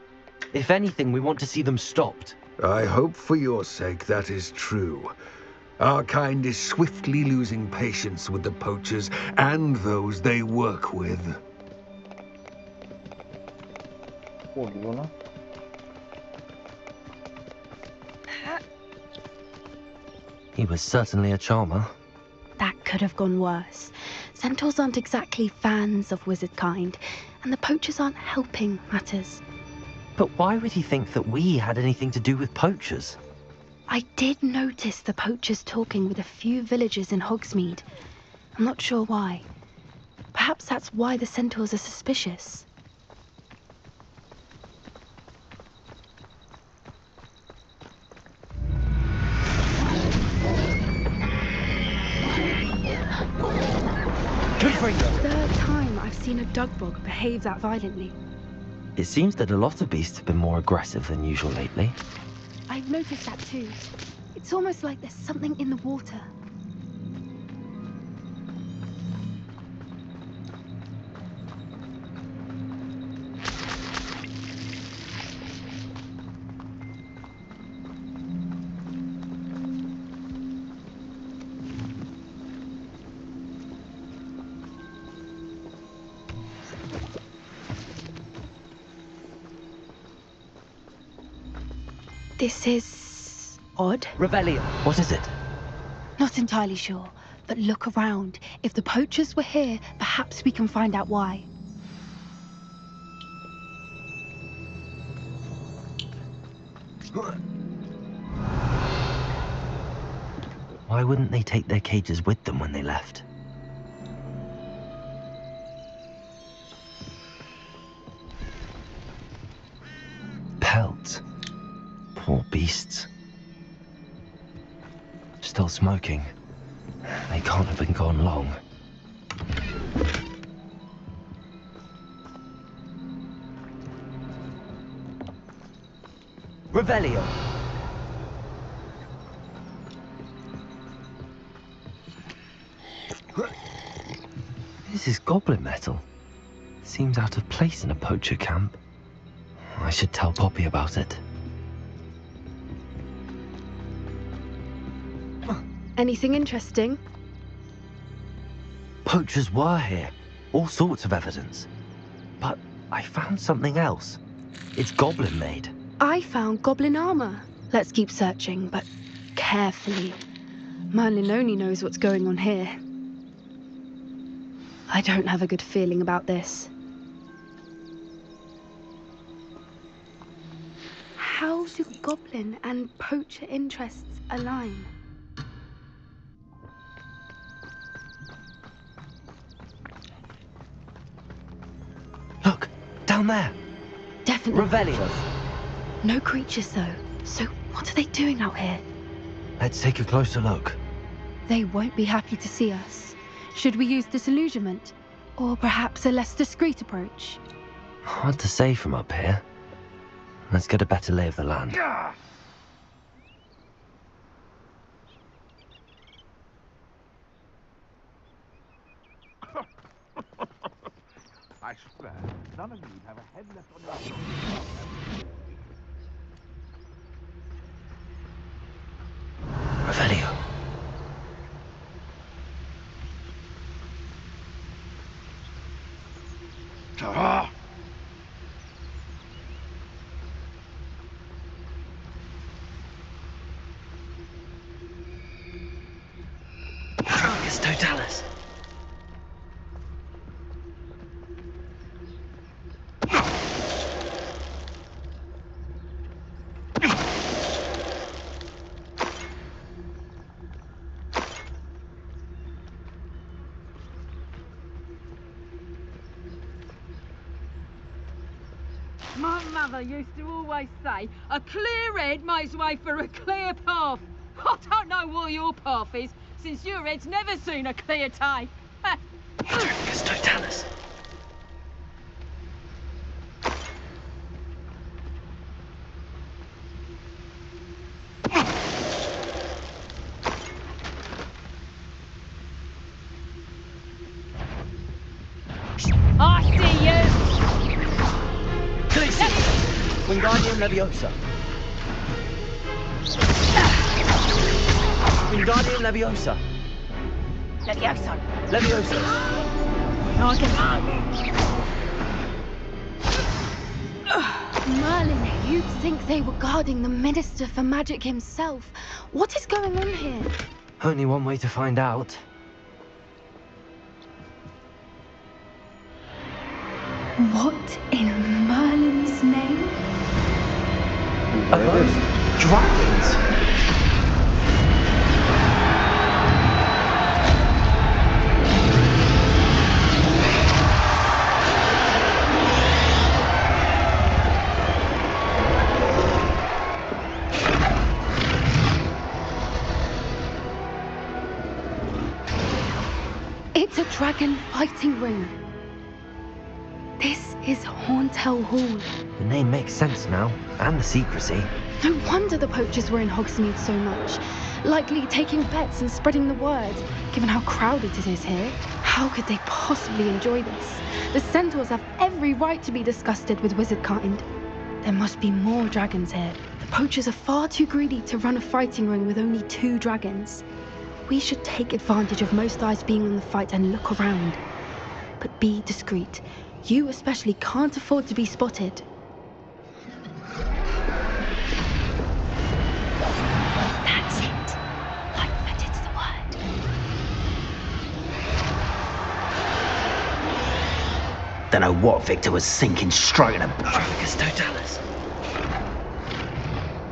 If anything, we want to see them stopped. I hope for your sake that is true. Our kind is swiftly losing patience with the poachers and those they work with. He was certainly a charmer. That could have gone worse. Centaurs aren't exactly fans of wizard kind, and the poachers aren't helping matters. But why would he think that we had anything to do with poachers? I did notice the poachers talking with a few villagers in Hogsmeade. I'm not sure why. Perhaps that's why the centaurs are suspicious. Third time I've seen a dugbog behave that violently. It seems that a lot of beasts have been more aggressive than usual lately. I've noticed that too. It's almost like there's something in the water. This is odd. Revelio. What is it? Not entirely sure, but look around. If the poachers were here, perhaps we can find out why. Why wouldn't they take their cages with them when they left? Pelts. Poor beasts. Still smoking. They can't have been gone long. Revelio. This is goblin metal. Seems out of place in a poacher camp. I should tell Poppy about it. Anything interesting? Poachers were here. All sorts of evidence. But I found something else. It's goblin made. I found goblin armor. Let's keep searching, but carefully. Merlin only knows what's going on here. I don't have a good feeling about this. How do goblin and poacher interests align? Look, down there. Definitely. Revelios. No creatures though. So what are they doing out here? Let's take a closer look. They won't be happy to see us. Should we use disillusionment? Or perhaps a less discreet approach? Hard to say from up here. Let's get a better lay of the land. I swear, none of you'd have a head left on your shoulders. Revelio. It's Totalis. My mother used to always say, a clear head makes way for a clear path. I don't know what your path is, since your head's never seen a clear day. It's Totalis. I see you! Wingardium Leviosa. Wingardium Leviosa. Leviosa. Leviosa. Merlin, you'd think they were guarding the Minister for Magic himself. What is going on here? Only one way to find out. What in Merlin's name? Are those dragons? It's a dragon fighting ring. This is Hauntel Hall. The name makes sense now, and the secrecy. No wonder the poachers were in Hogsmeade so much. Likely taking bets and spreading the word, given how crowded it is here. How could they possibly enjoy this? The centaurs have every right to be disgusted with wizardkind. There must be more dragons here. The poachers are far too greedy to run a fighting ring with only 2 dragons. We should take advantage of most eyes being on the fight and look around. But be discreet. You especially can't afford to be spotted. Don't know what Victor was sinking straight in a... Trafficus totalis.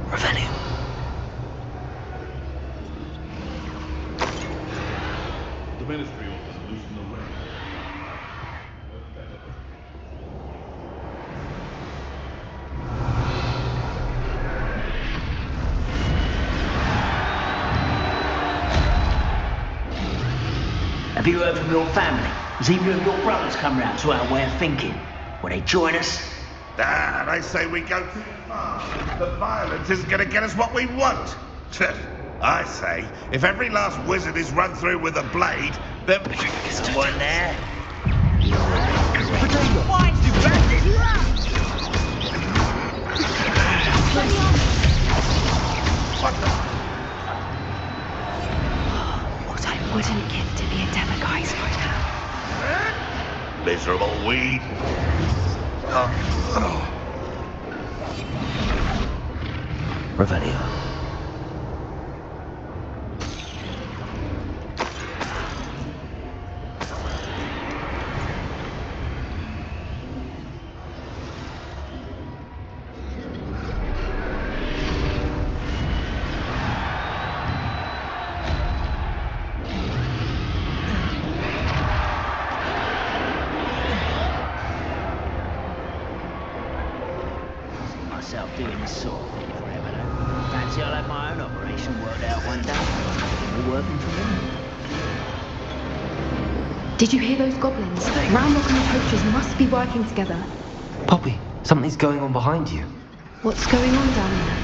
Revelio. The ministry orders loosen the rein. Have you heard from your family? Has either of your brothers come round to our way of thinking? Will they join us? Ah, they say we go too far. The violence isn't going to get us what we want. I say, if every last wizard is run through with a blade, then someone there. Why do What I wouldn't give to be a demiguise right now. Miserable weed. Revelio. Myself doing this sort of thing forever, though. Fancy I'll have my own operation worked out one day. All working for me. Did you hear those goblins? Ramrock and the poachers must be working together. Poppy, something's going on behind you. What's going on down there?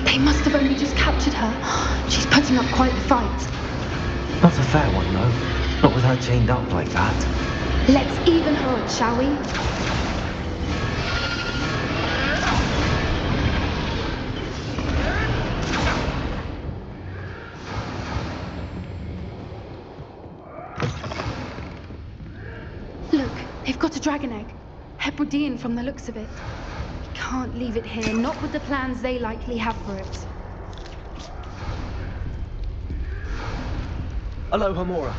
They must have only just captured her. She's putting up quite the fight. Not a fair one, though. Not with her chained up like that. Let's even her up, shall we? Look, they've got a dragon egg. Hebridean from the looks of it. We can't leave it here, not with the plans they likely have for it. Hello, Hamora.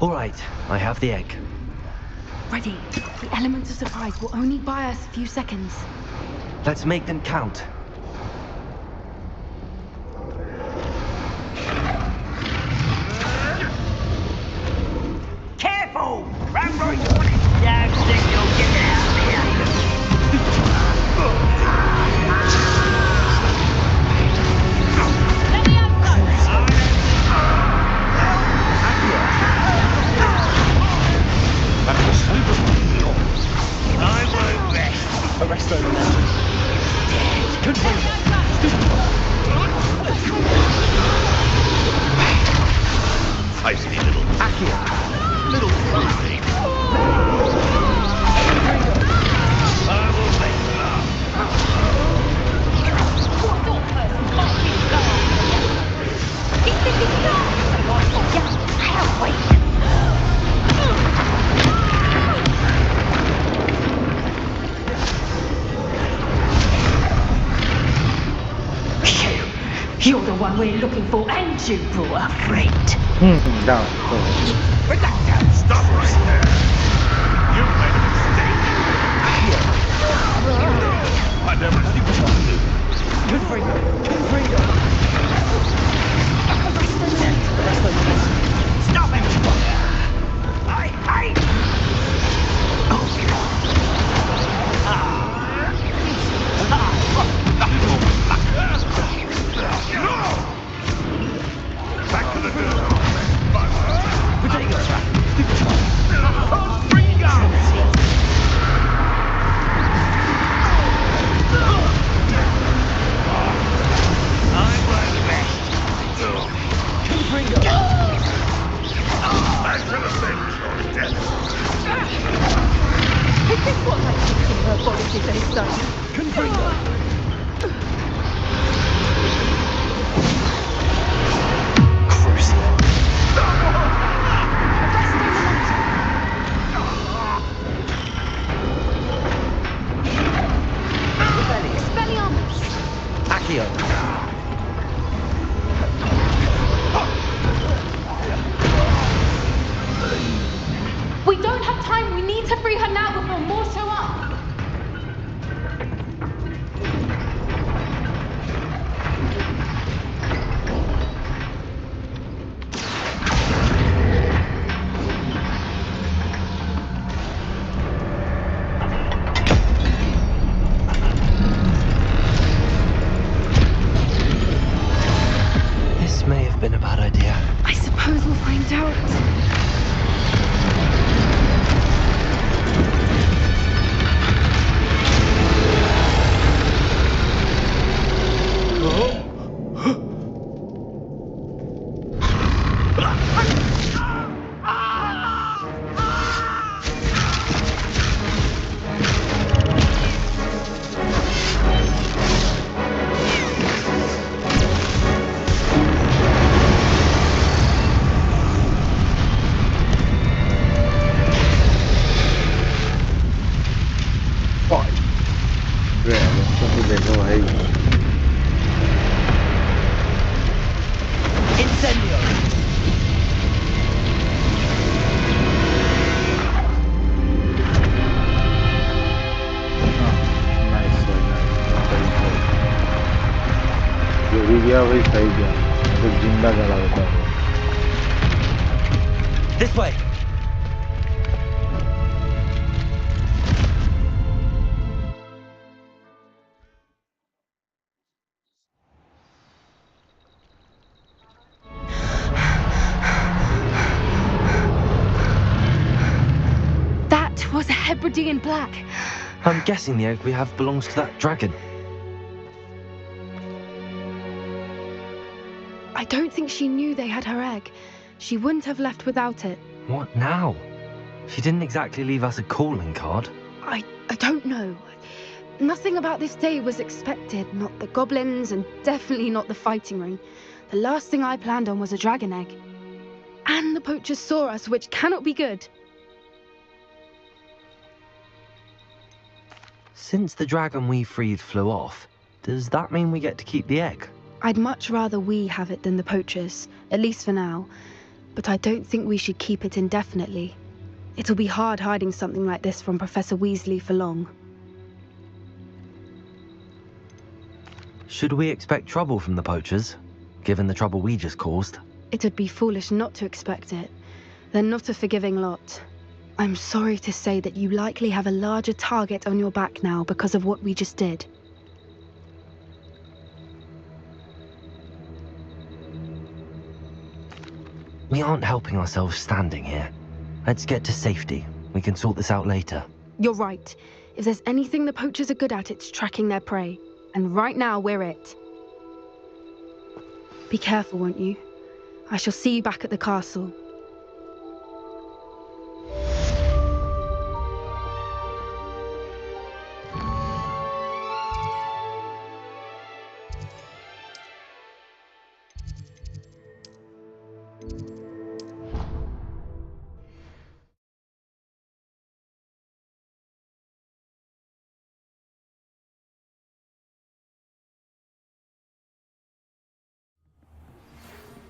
All right, I have the egg. Ready. The element of surprise will only buy us a few seconds. Let's make them count. Careful! Ramrock's on it! Don't think you'll get it out of here. Let me have some! I won't rest. Arrest them now. Good one. Feisty little... Accio. Little feisty. I will make love. What sort of person can't be gone? It's the yeah, hell, wait. You're the one we're looking for, and you brought a friend. Stop right there. You made a mistake. I never knew what to do. Good freedom. Good freedom. Stop him! I hate... Back to the door. they stone. Confringo! Expelliarmus! Accio. We don't have time. We need to free her now before more show up. This may have been a bad idea. I suppose we'll find out. Incendio! जो भी गया वही सही गया, तो जिंदा जला देता है। This way! That was a Hebridean black. I'm guessing the egg we have belongs to that dragon. I don't think she knew they had her egg. She wouldn't have left without it. What now? She didn't exactly leave us a calling card. I don't know. Nothing about this day was expected. Not the goblins, and definitely not the fighting ring. The last thing I planned on was a dragon egg. And the poachers saw us, which cannot be good. Since the dragon we freed flew off, does that mean we get to keep the egg? I'd much rather we have it than the poachers, at least for now. But I don't think we should keep it indefinitely. It'll be hard hiding something like this from Professor Weasley for long. Should we expect trouble from the poachers, given the trouble we just caused? It would be foolish not to expect it. They're not a forgiving lot. I'm sorry to say that you likely have a larger target on your back now because of what we just did. We aren't helping ourselves standing here. Let's get to safety. We can sort this out later. You're right. If there's anything the poachers are good at, it's tracking their prey. And right now, we're it. Be careful, won't you? I shall see you back at the castle.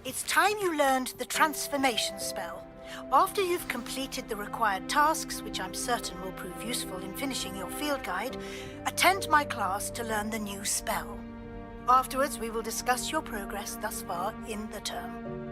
It's time you learned the transformation spell. After you've completed the required tasks, which I'm certain will prove useful in finishing your field guide, attend my class to learn the new spell. Afterwards, we will discuss your progress thus far in the term.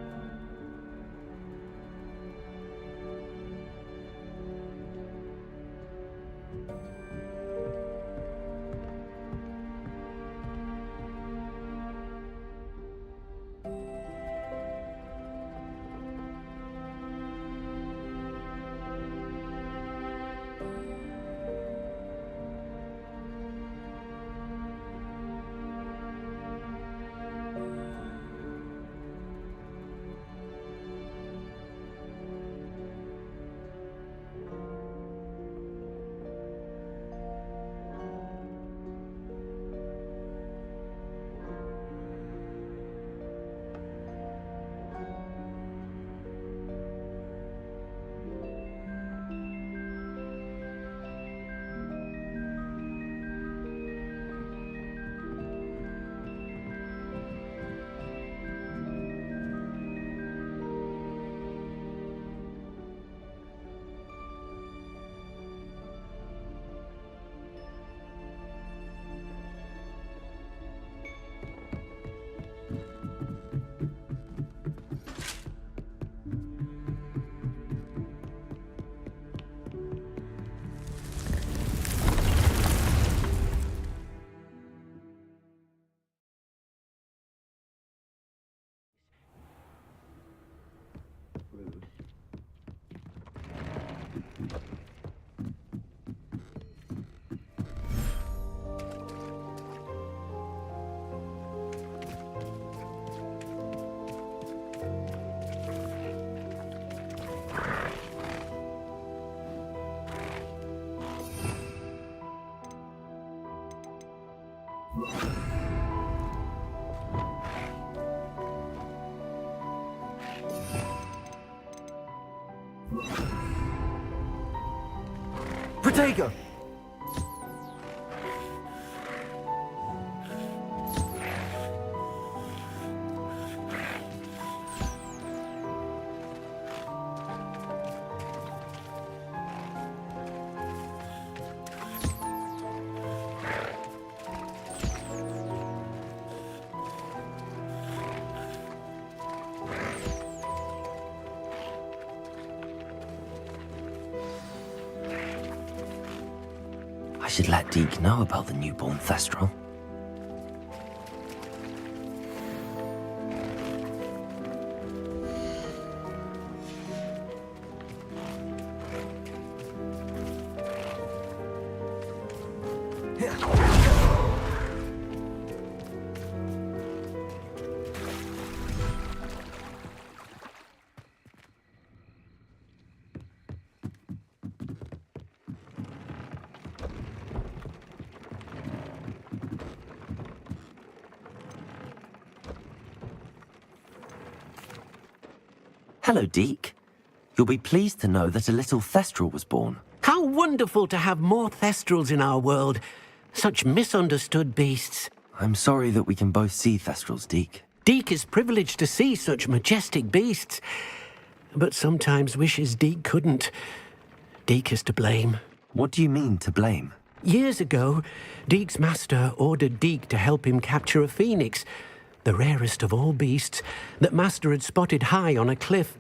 Protego! I should let Deke know about the newborn Thestral. Hello, Deke. You'll be pleased to know that a little Thestral was born. How wonderful to have more Thestrals in our world. Such misunderstood beasts. I'm sorry that we can both see Thestrals, Deke. Deke is privileged to see such majestic beasts, but sometimes wishes Deke couldn't. Deke is to blame. What do you mean, to blame? Years ago, Deke's master ordered Deke to help him capture a phoenix, the rarest of all beasts, that Master had spotted high on a cliff.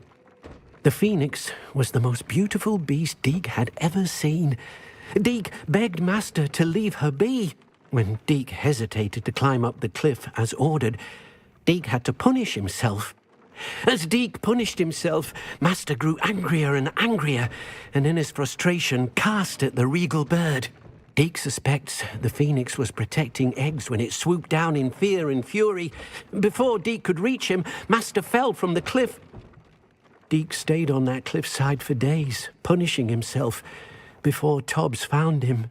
The phoenix was the most beautiful beast Deke had ever seen. Deke begged Master to leave her be. When Deke hesitated to climb up the cliff as ordered, Deke had to punish himself. As Deke punished himself, Master grew angrier and angrier, and in his frustration cast at the regal bird. Deke suspects the phoenix was protecting eggs when it swooped down in fear and fury. Before Deke could reach him, Master fell from the cliff. Deke stayed on that cliffside for days, punishing himself, before Tobbs found him.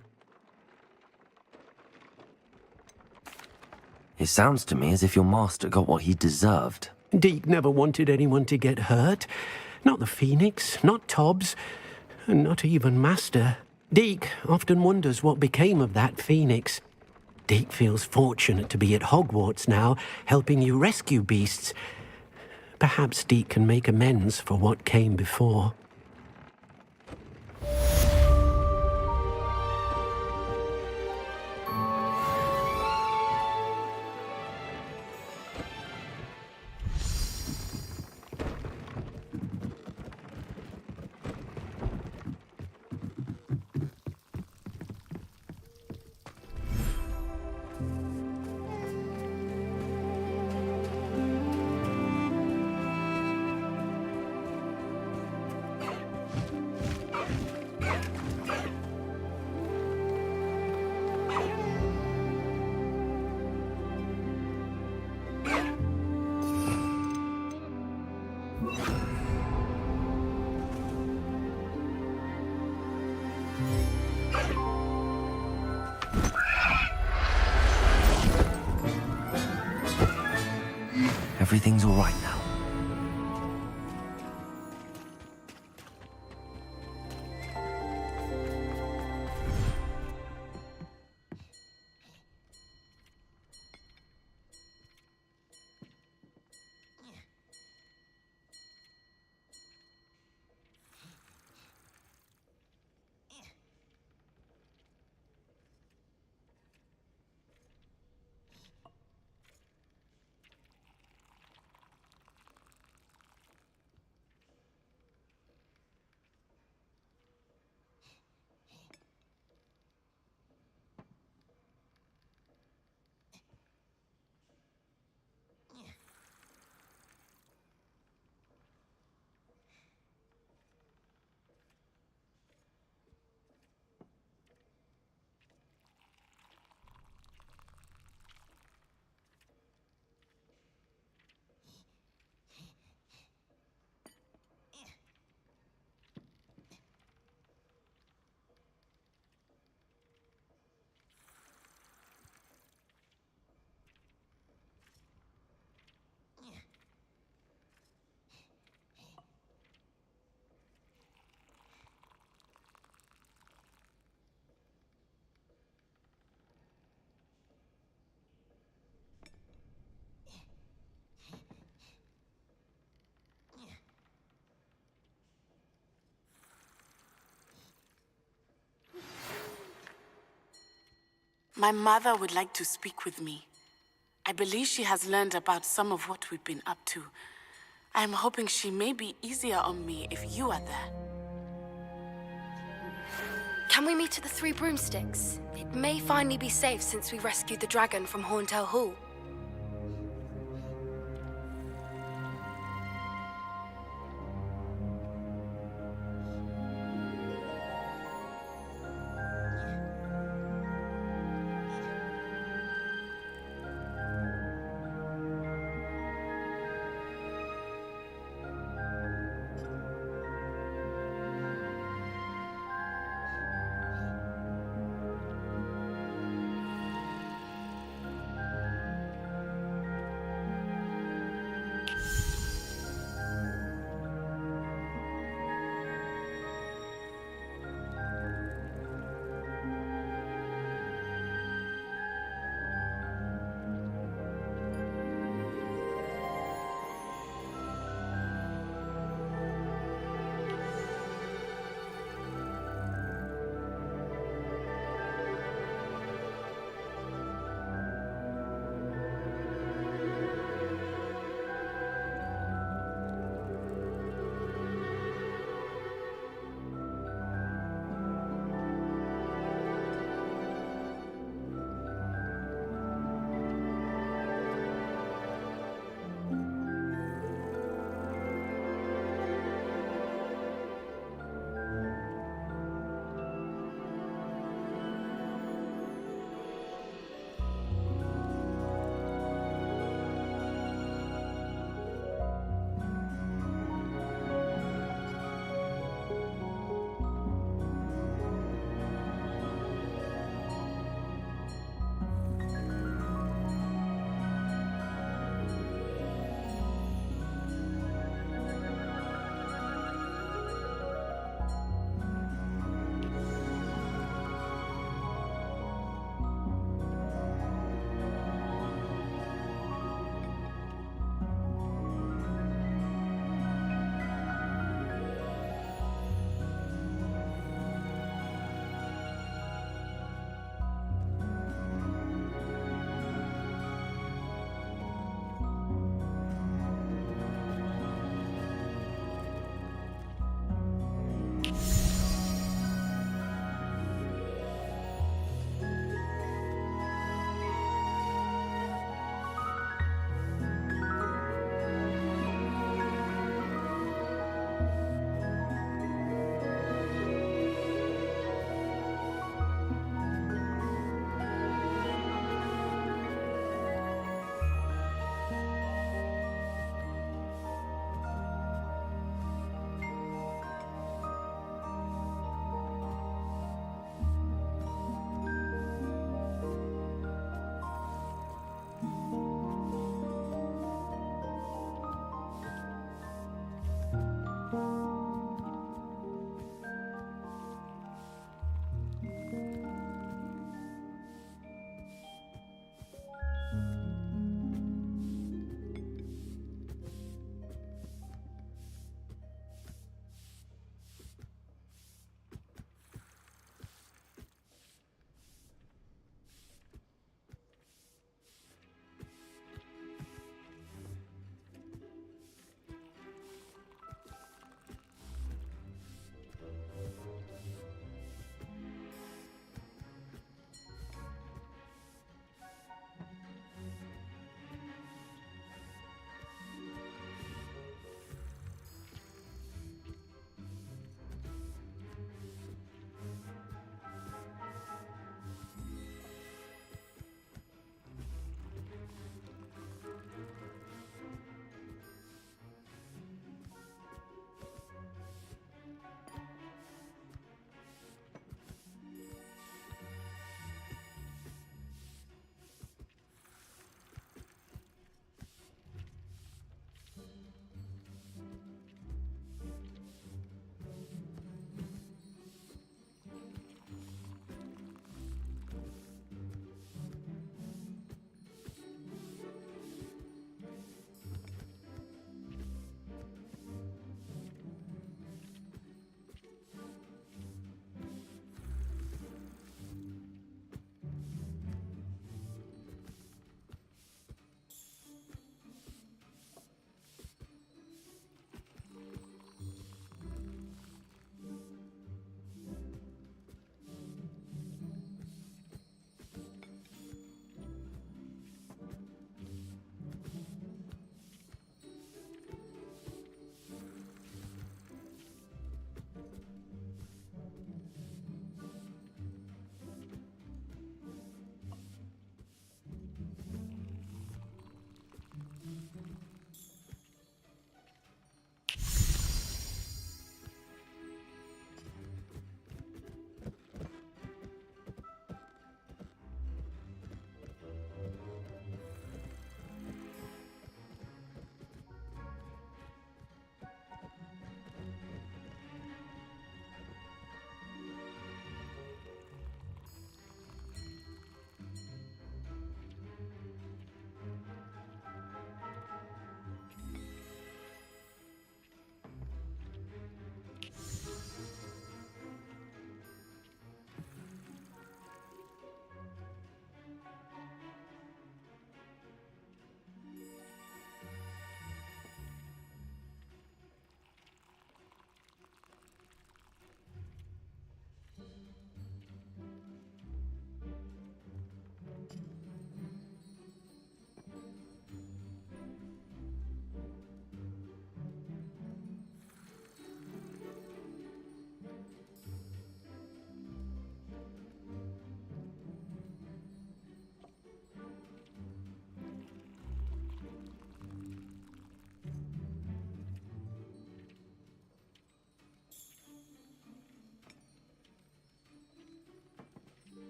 It sounds to me as if your master got what he deserved. Deke never wanted anyone to get hurt. Not the phoenix, not Tobbs, and not even Master. Deke often wonders what became of that phoenix. Deke feels fortunate to be at Hogwarts now, helping you rescue beasts. Perhaps Deke can make amends for what came before. Everything's all right now. My mother would like to speak with me. I believe she has learned about some of what we've been up to. I am hoping she may be easier on me if you are there. Can we meet at the Three Broomsticks? It may finally be safe since we rescued the dragon from Horntail Hall.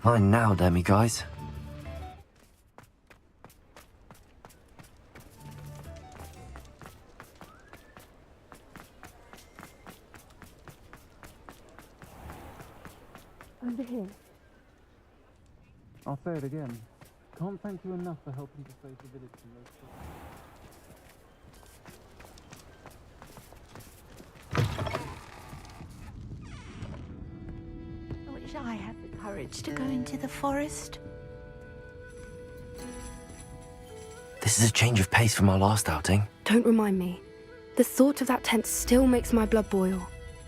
Fine now, demiguise. Over here. I'll say it again. Can't thank you enough for helping to save the village from those I wish I had the courage to go into the forest. This is a change of pace from our last outing. Don't remind me. The thought of that tent still makes my blood boil.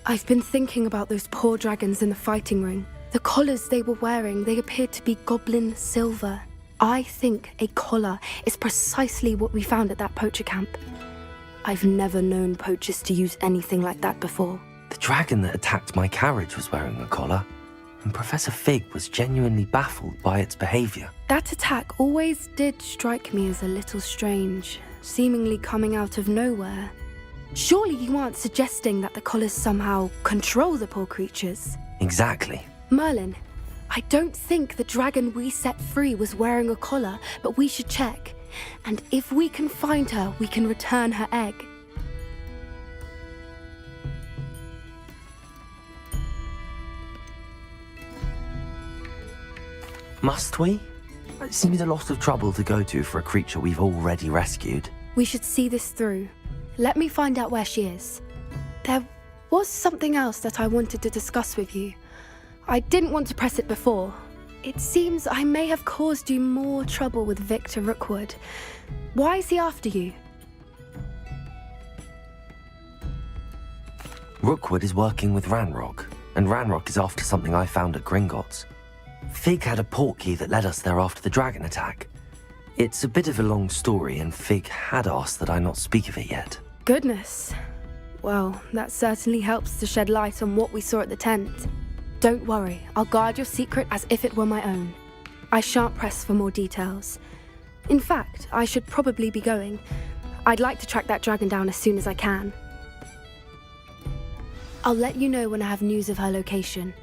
I've been thinking about those poor dragons in the fighting ring. The collars they were wearing, they appeared to be goblin silver. I think a collar is precisely what we found at that poacher camp. I've never known poachers to use anything like that before. The dragon that attacked my carriage was wearing a collar, and Professor Fig was genuinely baffled by its behavior. That attack always did strike me as a little strange, seemingly coming out of nowhere. Surely you aren't suggesting that the collars somehow control the poor creatures? Exactly. Merlin, I don't think the dragon we set free was wearing a collar, but we should check. And if we can find her, we can return her egg. Must we? It seems a lot of trouble to go to for a creature we've already rescued. We should see this through. Let me find out where she is. There was something else that I wanted to discuss with you. I didn't want to press it before. It seems I may have caused you more trouble with Victor Rookwood. Why is he after you? Rookwood is working with Ranrock, and Ranrock is after something I found at Gringotts. Fig had a portkey that led us there after the dragon attack. It's a bit of a long story, and Fig had asked that I not speak of it yet. Goodness. Well, that certainly helps to shed light on what we saw at the tent. Don't worry, I'll guard your secret as if it were my own. I shan't press for more details. In fact, I should probably be going. I'd like to track that dragon down as soon as I can. I'll let you know when I have news of her location.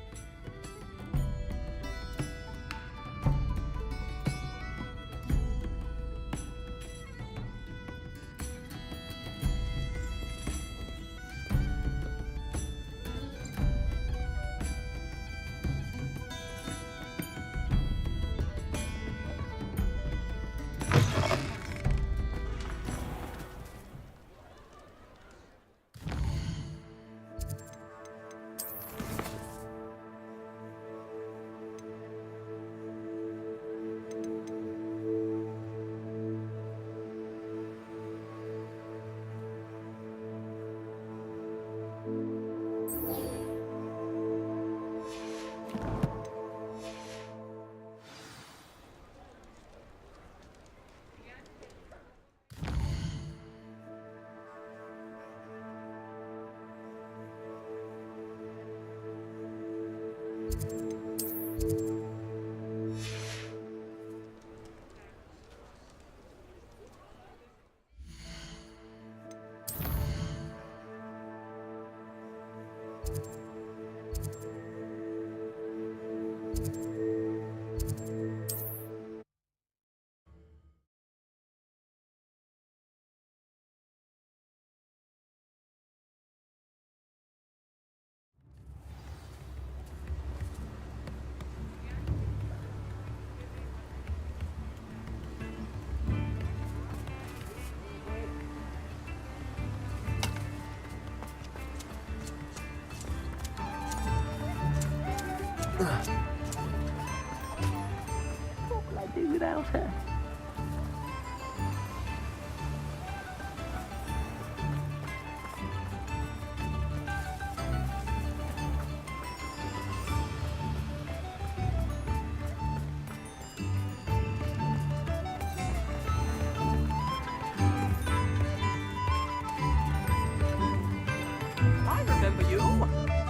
What will I do without her? I remember you.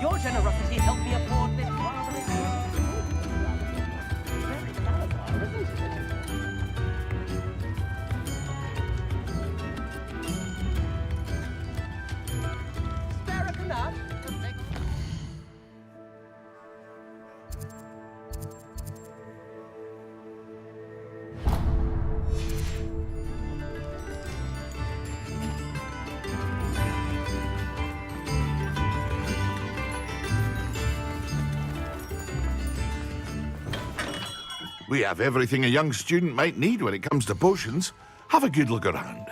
Your generosity helped me afford this marvelous. Very Salazar, isn't it? Spare a canard? We have everything a young student might need when it comes to potions. Have a good look around.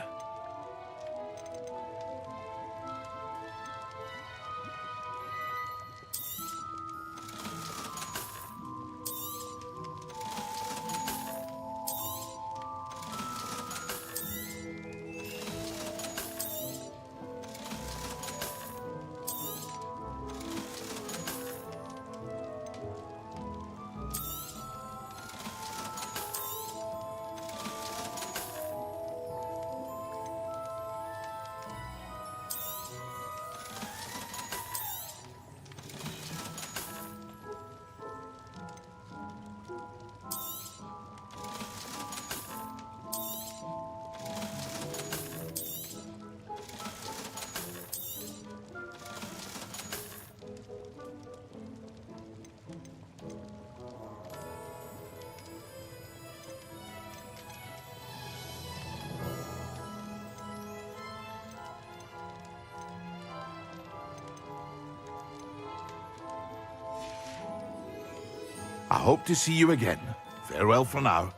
I hope to see you again. Farewell for now.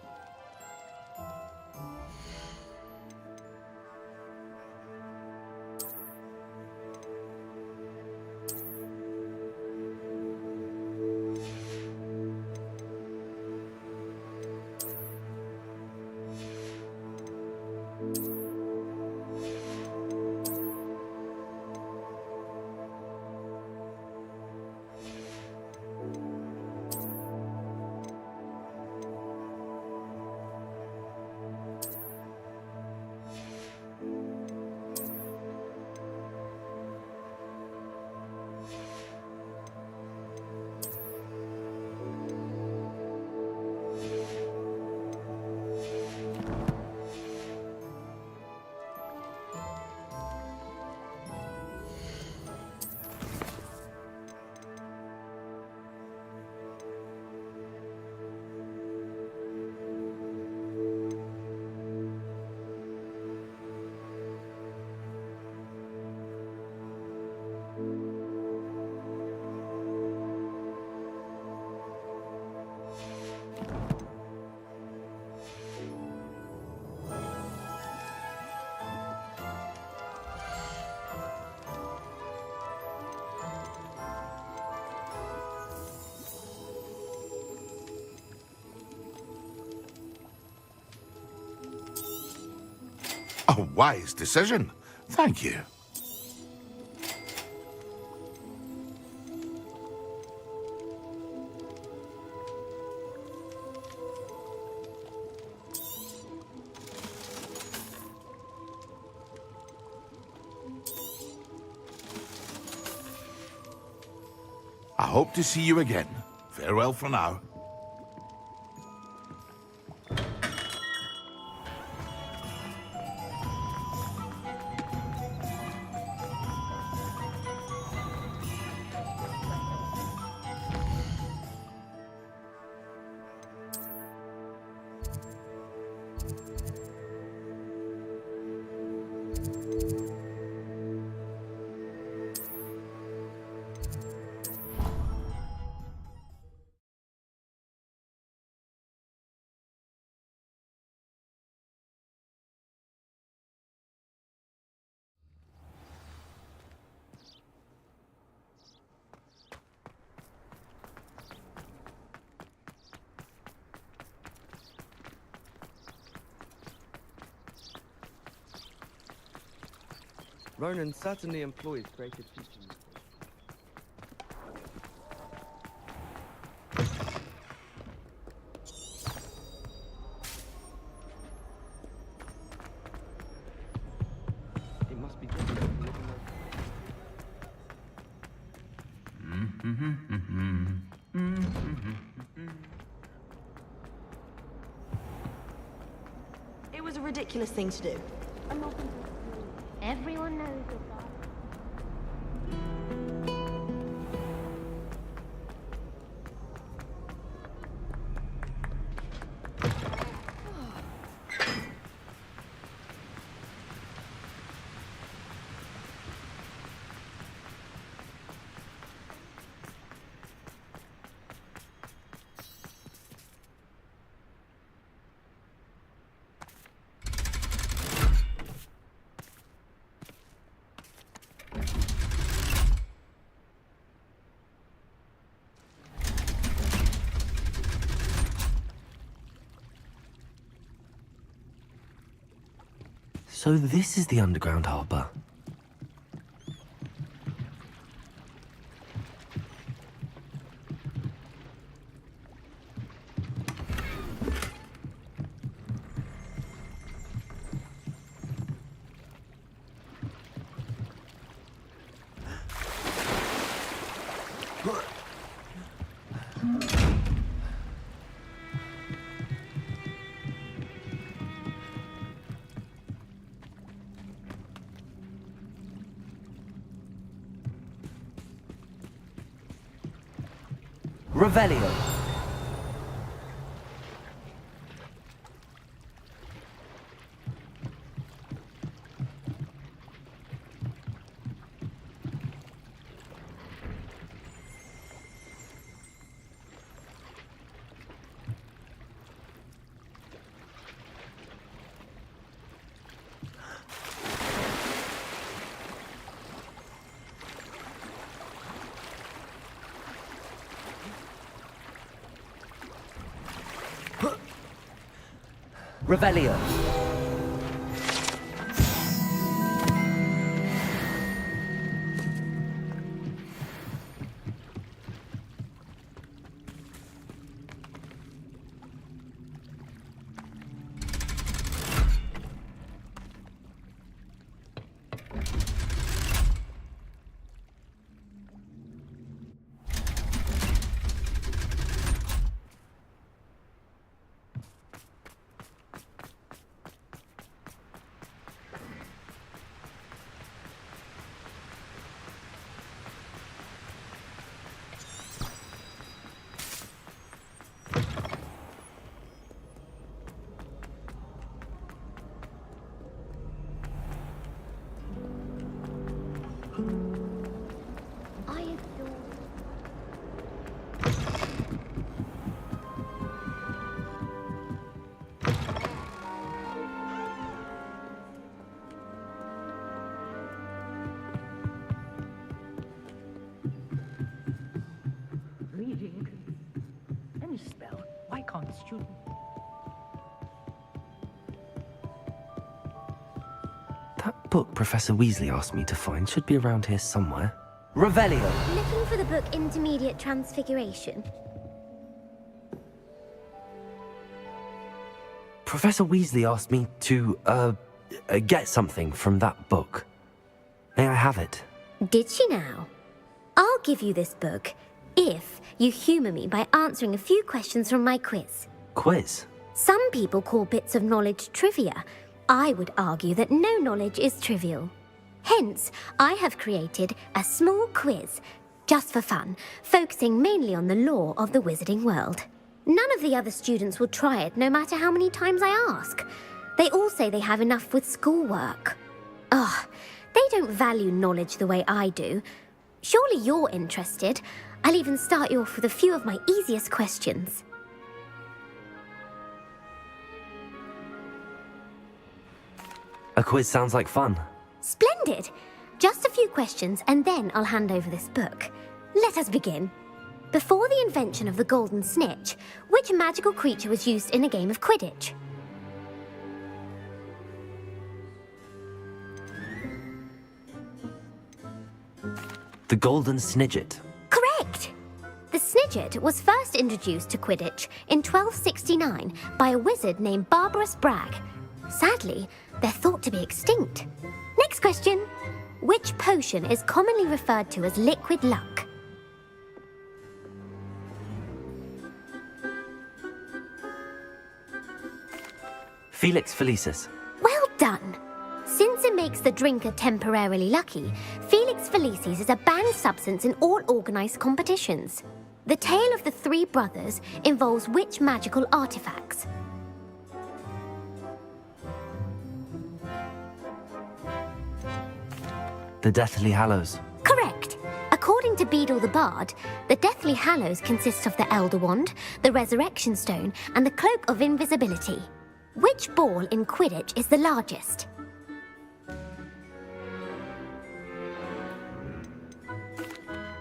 A wise decision. Thank you. I hope to see you again. Farewell for now. Ronan certainly employs creative teaching. It must be difficult living It was a ridiculous thing to do. Everyone knows your father. So this is the underground harbour. Revelio. Revelio. Reading? Any spell. Why can't student? That book Professor Weasley asked me to find should be around here somewhere. Revelio. Looking for the book Intermediate Transfiguration. Professor Weasley asked me to, get something from that book. May I have it? Did she now? I'll give you this book if you humour me by answering a few questions from my quiz. Quiz? Some people call bits of knowledge trivia. I would argue that no knowledge is trivial. Hence, I have created a small quiz, just for fun, focusing mainly on the lore of the wizarding world. None of the other students will try it, no matter how many times I ask. They all say they have enough with schoolwork. Ugh, they don't value knowledge the way I do. Surely you're interested. I'll even start you off with a few of my easiest questions. A quiz sounds like fun. Splendid! Just a few questions and then I'll hand over this book. Let us begin. Before the invention of the golden snitch, which magical creature was used in a game of Quidditch? The golden snidget. Correct! The snidget was first introduced to Quidditch in 1269 by a wizard named Barbarous Bragg. Sadly, they're thought to be extinct. Next question. Which potion is commonly referred to as liquid luck? Felix Felicis. Well done! Since it makes the drinker temporarily lucky, Felix Felicis is a banned substance in all organised competitions. The tale of the three brothers involves which magical artifacts? The Deathly Hallows. Correct! According to Beedle the Bard, the Deathly Hallows consists of the Elder Wand, the Resurrection Stone, and the Cloak of Invisibility. Which ball in Quidditch is the largest?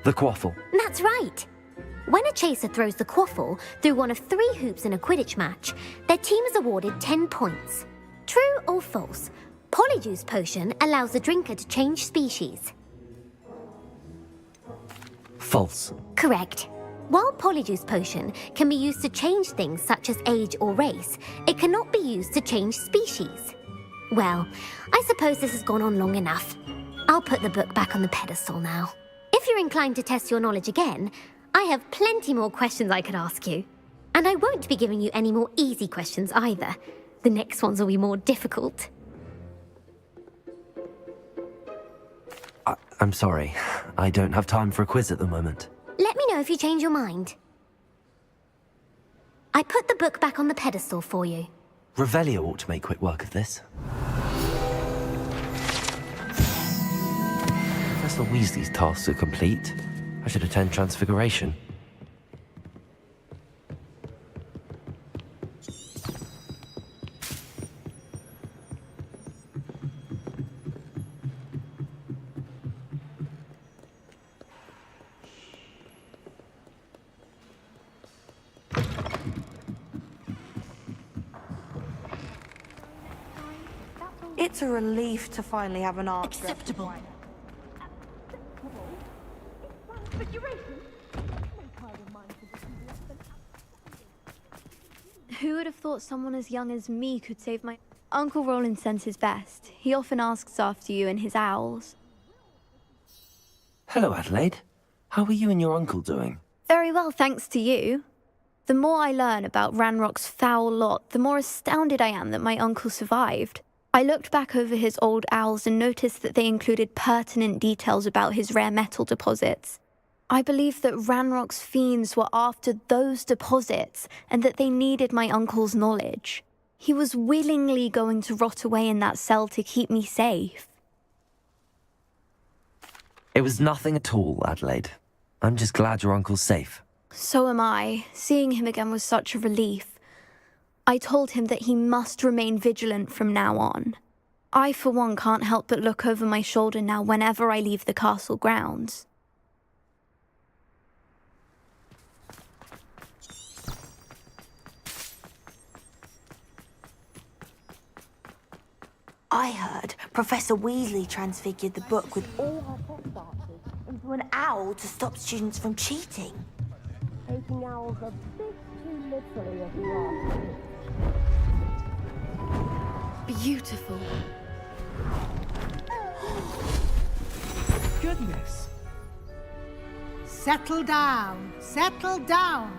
The Quaffle. That's right! When a chaser throws the quaffle through one of 3 hoops in a Quidditch match, their team is awarded 10 points. True or false? Polyjuice potion allows the drinker to change species. False. Correct. While Polyjuice potion can be used to change things such as age or race, it cannot be used to change species. Well, I suppose this has gone on long enough. I'll put the book back on the pedestal now. If you're inclined to test your knowledge again, I have plenty more questions I could ask you. And I won't be giving you any more easy questions either. The next ones will be more difficult. I'm sorry. I don't have time for a quiz at the moment. Let me know if you change your mind. I put the book back on the pedestal for you. Revelio ought to make quick work of this. Professor Weasley's tasks are complete. I should attend Transfiguration. It's a relief to finally have an answer. Acceptable. Who would have thought someone as young as me could save my... Uncle Roland sends his best. He often asks after you and his owls. Hello, Adelaide. How are you and your uncle doing? Very well, thanks to you. The more I learn about Ranrock's foul lot, the more astounded I am that my uncle survived. I looked back over his old owls and noticed that they included pertinent details about his rare metal deposits. I believe that Ranrock's fiends were after those deposits and that they needed my uncle's knowledge. He was willingly going to rot away in that cell to keep me safe. It was nothing at all, Adelaide. I'm just glad your uncle's safe. So am I. Seeing him again was such a relief. I told him that he must remain vigilant from now on. I, for one, can't help but look over my shoulder now whenever I leave the castle grounds. I heard Professor Weasley transfigured the book with all her test answers into an owl to stop students from cheating. Taking owls a bit too literally, if you ask me. Beautiful. Goodness. Settle down. Settle down.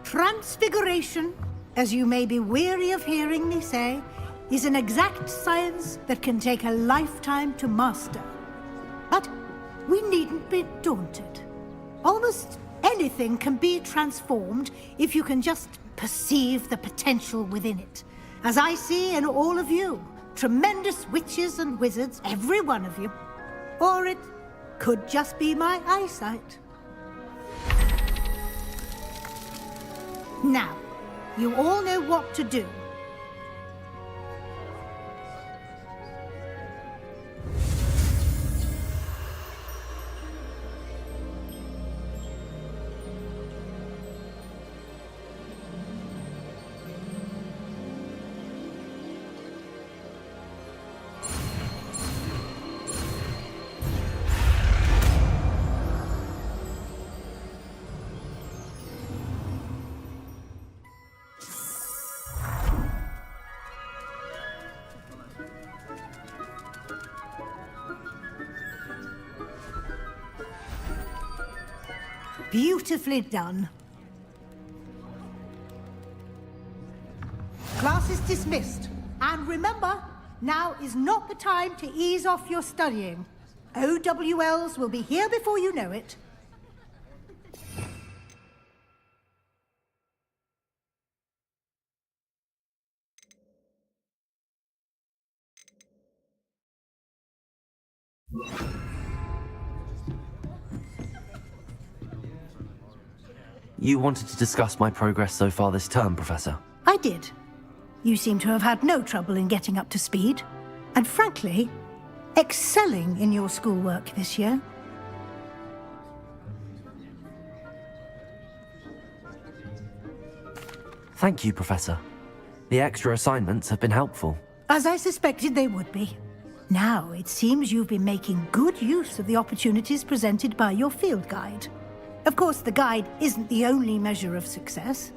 Transfiguration, as you may be weary of hearing me say, is an exact science that can take a lifetime to master. But we needn't be daunted. Almost anything can be transformed if you can just perceive the potential within it. As I see in all of you, tremendous witches and wizards, every one of you. Or it could just be my eyesight. Now, you all know what to do. Beautifully done. Class is dismissed. And remember, now is not the time to ease off your studying. OWLs will be here before you know it. You wanted to discuss my progress so far this term, Professor? I did. You seem to have had no trouble in getting up to speed. And frankly, excelling in your schoolwork this year. Thank you, Professor. The extra assignments have been helpful. As I suspected they would be. Now, it seems you've been making good use of the opportunities presented by your field guide. Of course, the guide isn't the only measure of success.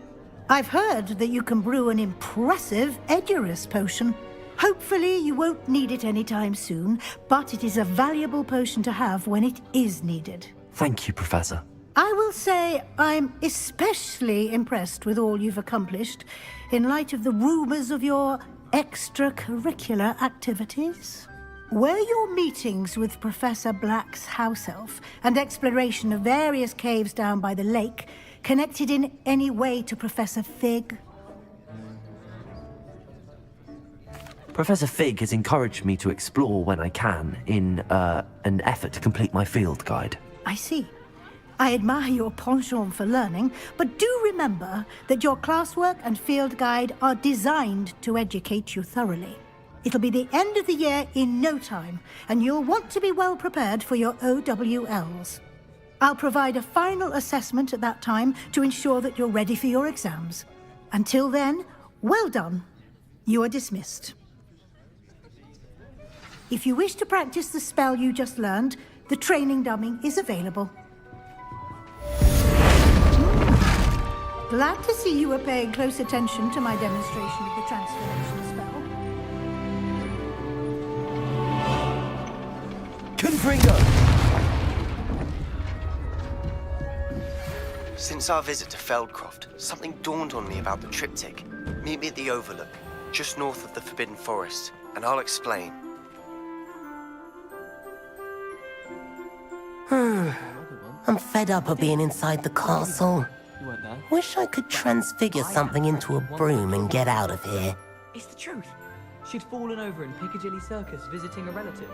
I've heard that you can brew an impressive Edurus potion. Hopefully, you won't need it anytime soon, but it is a valuable potion to have when it is needed. Thank you, Professor. I will say I'm especially impressed with all you've accomplished in light of the rumors of your extracurricular activities. Were your meetings with Professor Black's house elf and exploration of various caves down by the lake connected in any way to Professor Fig? Professor Fig has encouraged me to explore when I can in an effort to complete my field guide. I see. I admire your penchant for learning, but do remember that your classwork and field guide are designed to educate you thoroughly. It'll be the end of the year in no time, and you'll want to be well prepared for your OWLs. I'll provide a final assessment at that time to ensure that you're ready for your exams. Until then, well done. You are dismissed. If you wish to practice the spell you just learned, the training dummy is available. Glad to see you were paying close attention to my demonstration of the transformation spell. Confringo! Since our visit to Feldcroft, something dawned on me about the triptych. Meet me at the Overlook, just north of the Forbidden Forest, and I'll explain. I'm fed up of being inside the castle. Wish I could transfigure something into a broom and get out of here. It's the truth. She'd fallen over in Piccadilly Circus visiting a relative.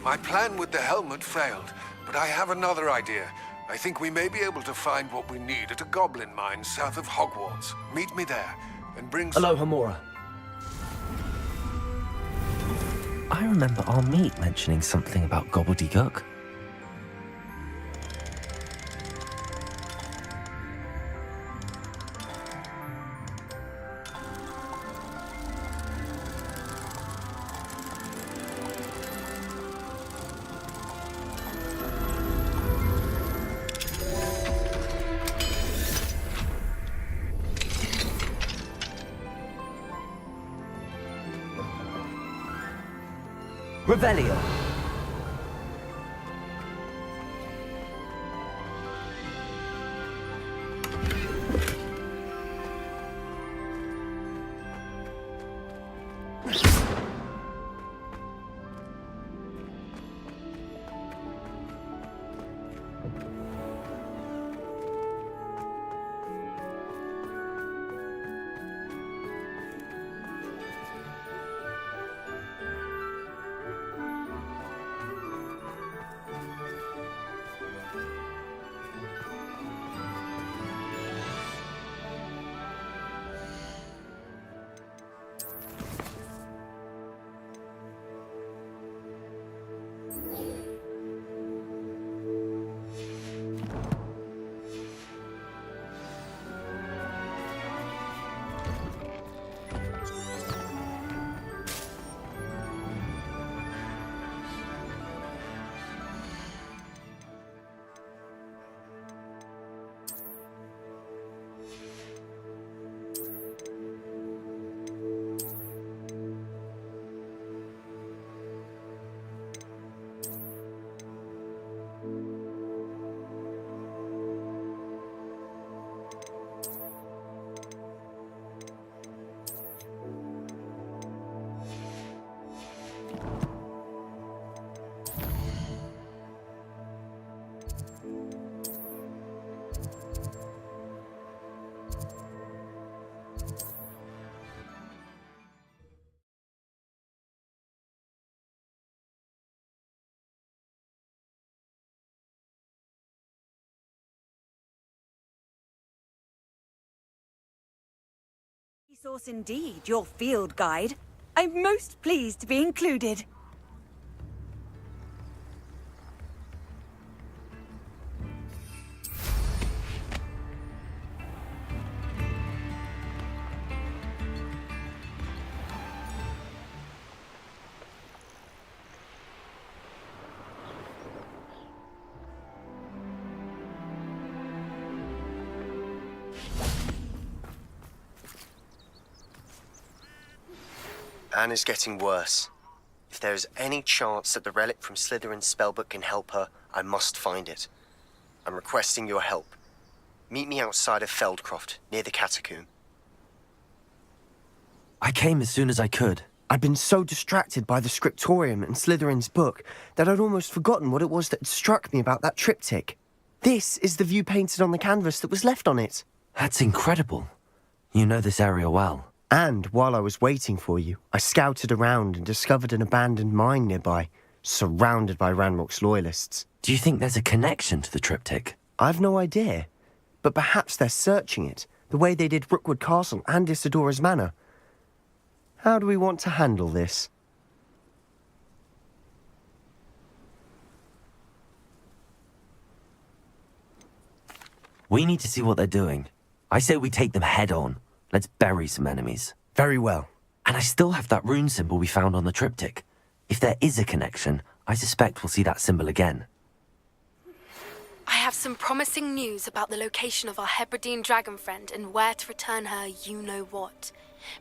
My plan with the helmet failed, but I have another idea. I think we may be able to find what we need at a goblin mine south of Hogwarts. Meet me there, and bring some... Hello, Hamora. I remember our meet mentioning something about gobbledygook. Revelio. Resource indeed, your field guide. I'm most pleased to be included. Anne is getting worse. If there is any chance that the relic from Slytherin's spellbook can help her, I must find it. I'm requesting your help. Meet me outside of Feldcroft, near the catacomb. I came as soon as I could. I'd been so distracted by the scriptorium and Slytherin's book that I'd almost forgotten what it was that had struck me about that triptych. This is the view painted on the canvas that was left on it. That's incredible. You know this area well. And while I was waiting for you, I scouted around and discovered an abandoned mine nearby, surrounded by Ranrock's loyalists. Do you think there's a connection to the triptych? I've no idea, but perhaps they're searching it, the way they did Rookwood Castle and Isidora's Manor. How do we want to handle this? We need to see what they're doing. I say we take them head on. Let's bury some enemies. Very well. And I still have that rune symbol we found on the triptych. If there is a connection, I suspect we'll see that symbol again. I have some promising news about the location of our Hebridean dragon friend and where to return her you-know-what.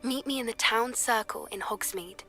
Meet me in the town circle in Hogsmeade.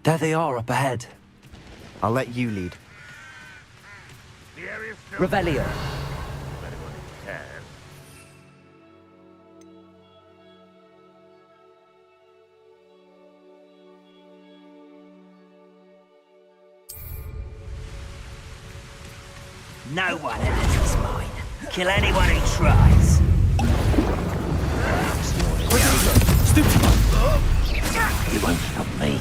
There they are up ahead. I'll let you lead. Revelio. No one enters mine. Kill anyone who tries. You won't stop me.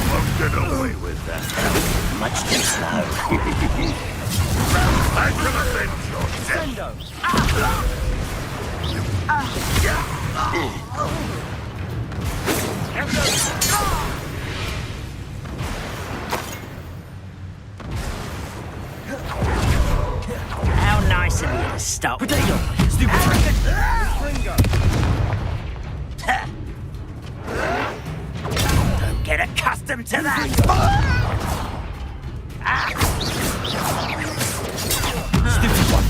Won't get away with that. Much too slow. I can avenge your death. How nice of you to stop. Potato! Stupid Don't get accustomed to that. Stupid one.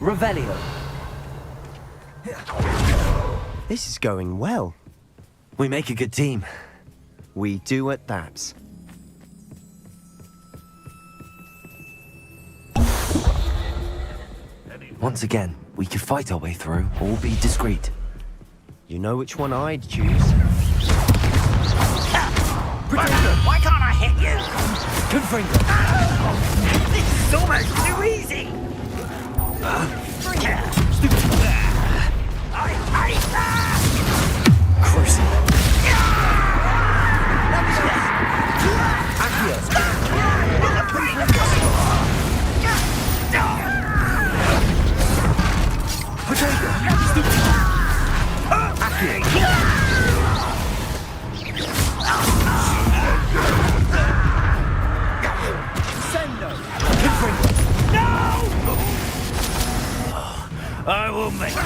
Revelio. This is going well. We make a good team. We do at that. Once again, we could fight our way through, or be discreet. You know which one I'd choose. Why can't I hit you? Confringo. This is almost too easy. Stupid. I hate that. Cruising. Accio. Potato. Stupid. Accio. Sendo. Confringo. I will make you.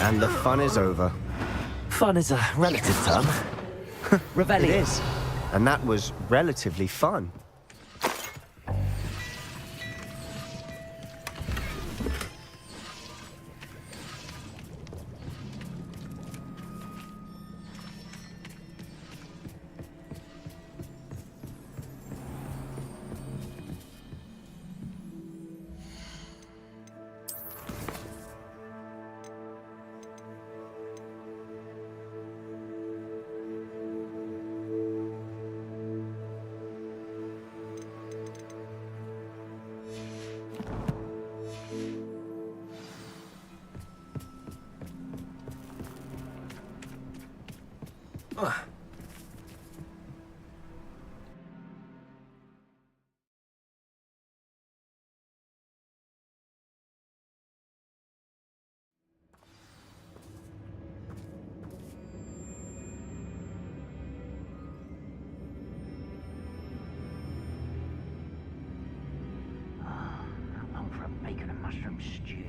And the fun is over. Fun is a relative term. Revelio. It is. And that was relatively fun. I'm on for a bacon and mushroom stew.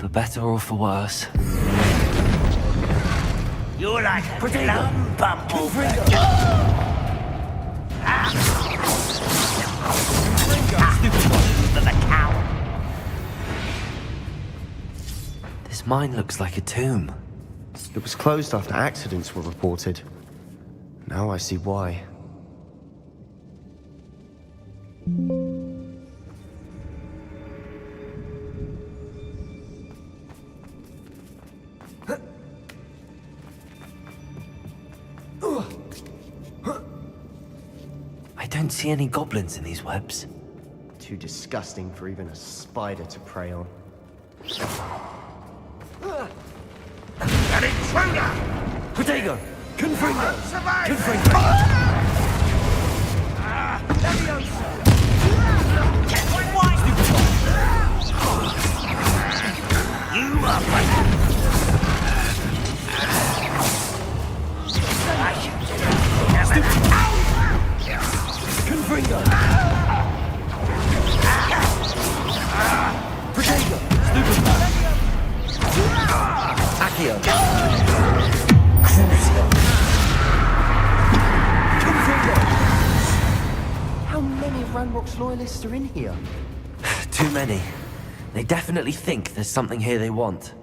For better or for worse. You're like a glum bumble. For the coward. This mine looks like a tomb. It was closed after accidents were reported. Now I see why. I don't see any goblins in these webs. Too disgusting for even a spider to prey on. An intruder! Protego! Confringo! Survive! Confringo! You are Confringo! Protego! Accio! Crucio! Confringo! How many Ranrock's loyalists are in here? Too many. They definitely think there's something here they want.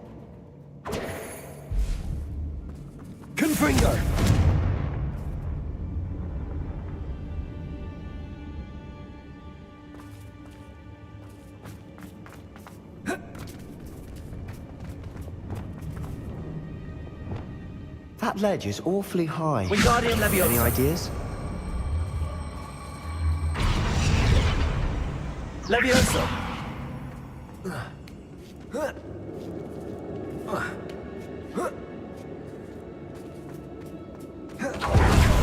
Confringo! That ledge is awfully high. Wingardium Leviosa! Any ideas? Leviosa!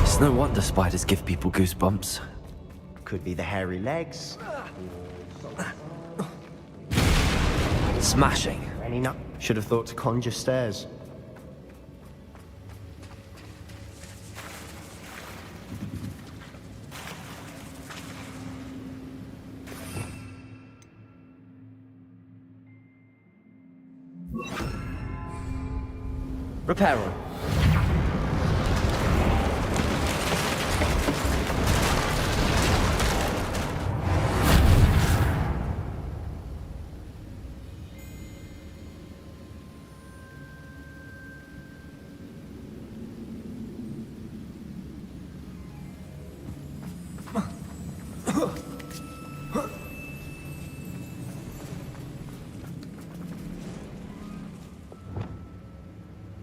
It's no wonder spiders give people goosebumps. Could be the hairy legs. Smashing. Any nut. Should have thought to conjure stairs. Reparo.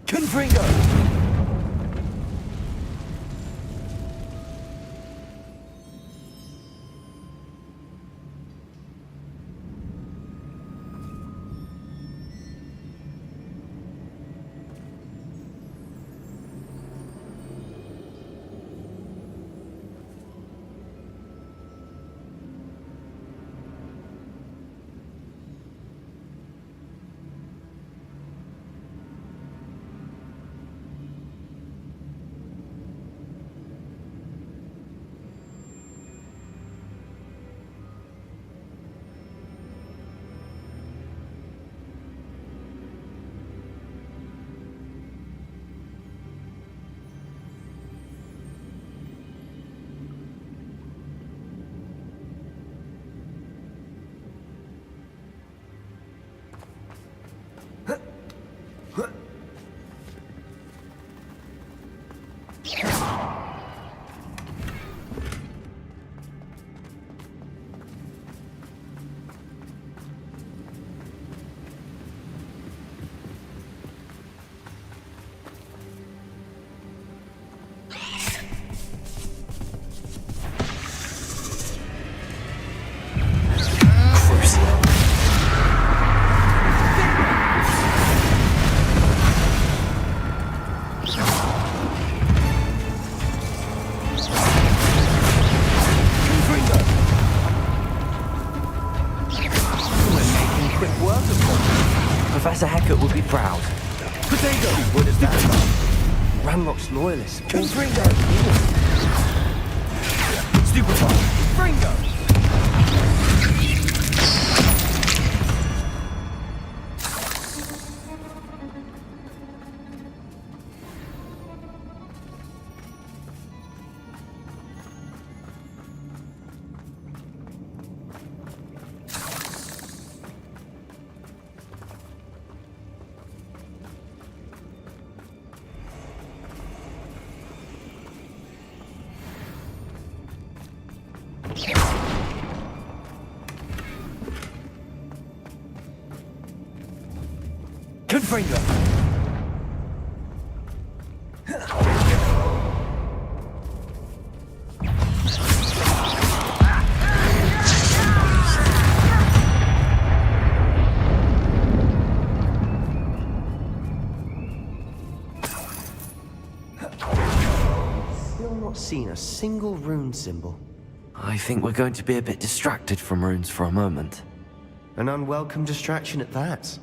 Confringo! Professor Hecat would be proud. Potato! What is that? Ranrock's loyalists. Confringo! Stupefy! Fringo! Confringo. Still not seen a single rune symbol. I think we're going to be a bit distracted from runes for a moment. An unwelcome distraction at that.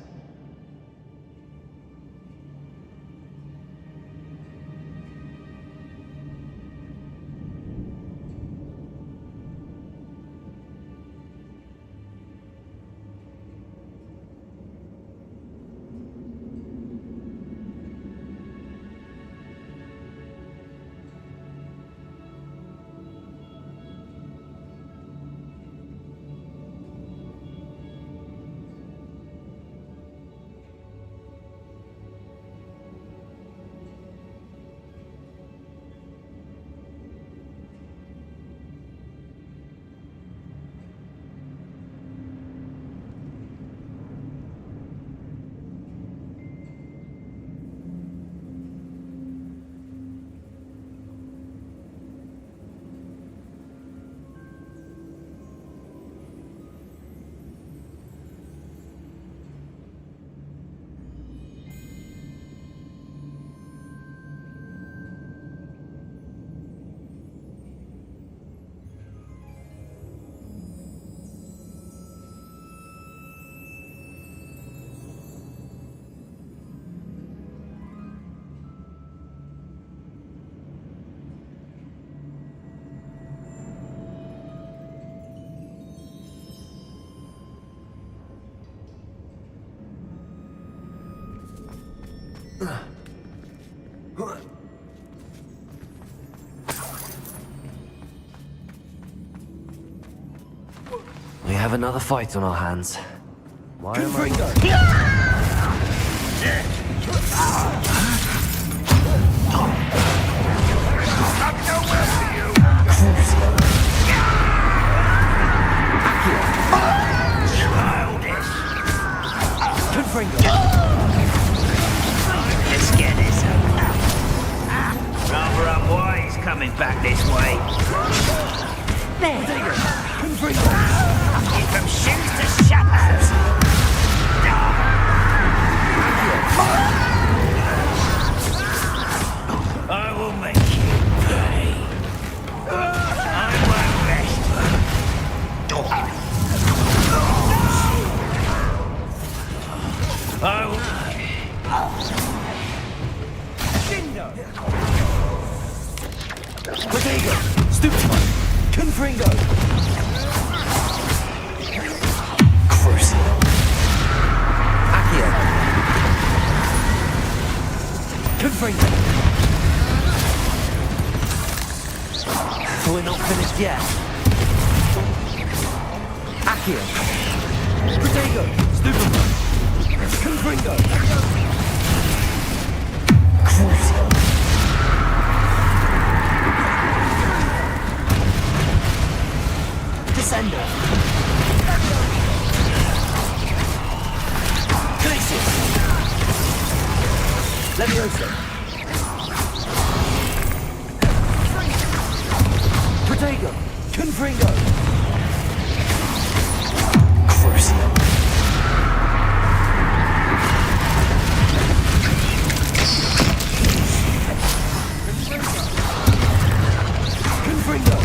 We have another fight on our hands. Why am Let's get this over. Rather unwise coming back this way. There. From shoes to shadows. I will make you pay. I won't rest. I will. Protego. Stupefy. Confringo. Crucial. Accio. Confringo. We're not finished yet. Accio. Protego. Stupefy. Confringo. Crucial. Descender. Glacius. Levioso. Protego. Confringo. Crucial. Confringo.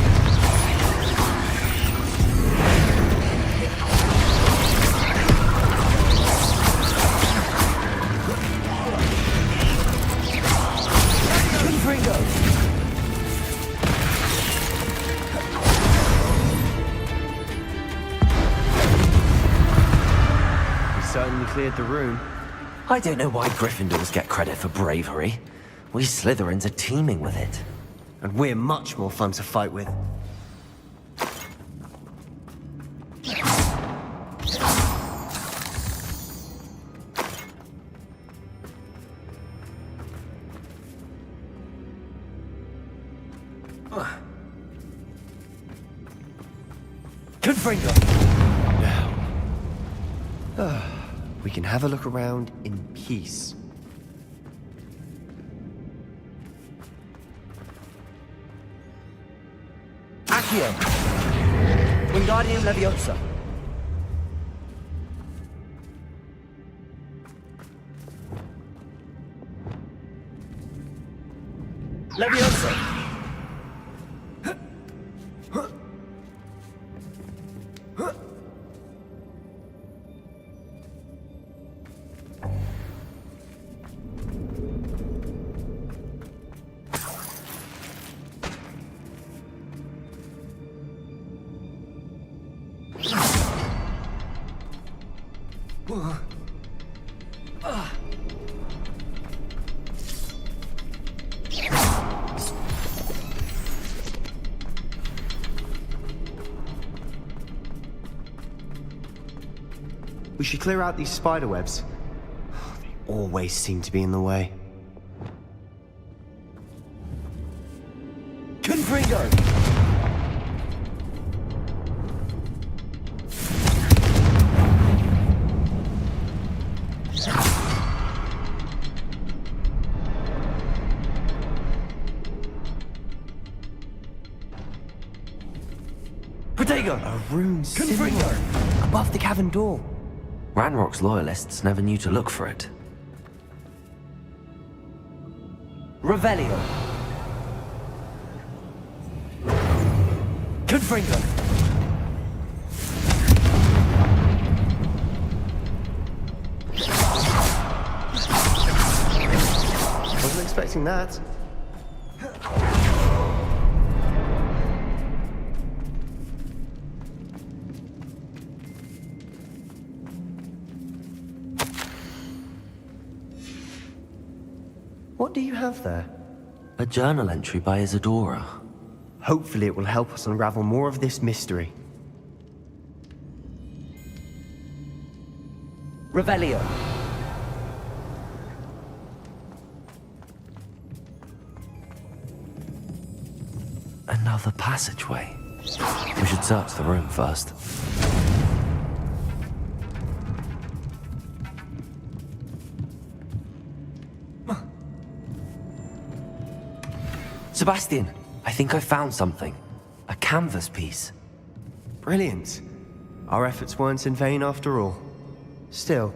Certainly cleared the room. I don't know why Gryffindors get credit for bravery. We Slytherins are teeming with it. And we're much more fun to fight with. Confringo. Now. we can have a look around in peace. Accio! Wingardium Leviosa! Leviosa! We should clear out these spider webs. They always seem to be in the way. Confringo! Protego! A rune symbol Confringo! above the cavern door. Ranrock's loyalists never knew to look for it. Revelio! Confringo! Wasn't expecting that. What do you have there? A journal entry by Isadora. Hopefully it will help us unravel more of this mystery. Revelio! Another passageway. We should search the room first. Sebastian, I think I found something. A canvas piece. Brilliant. Our efforts weren't in vain after all. Still,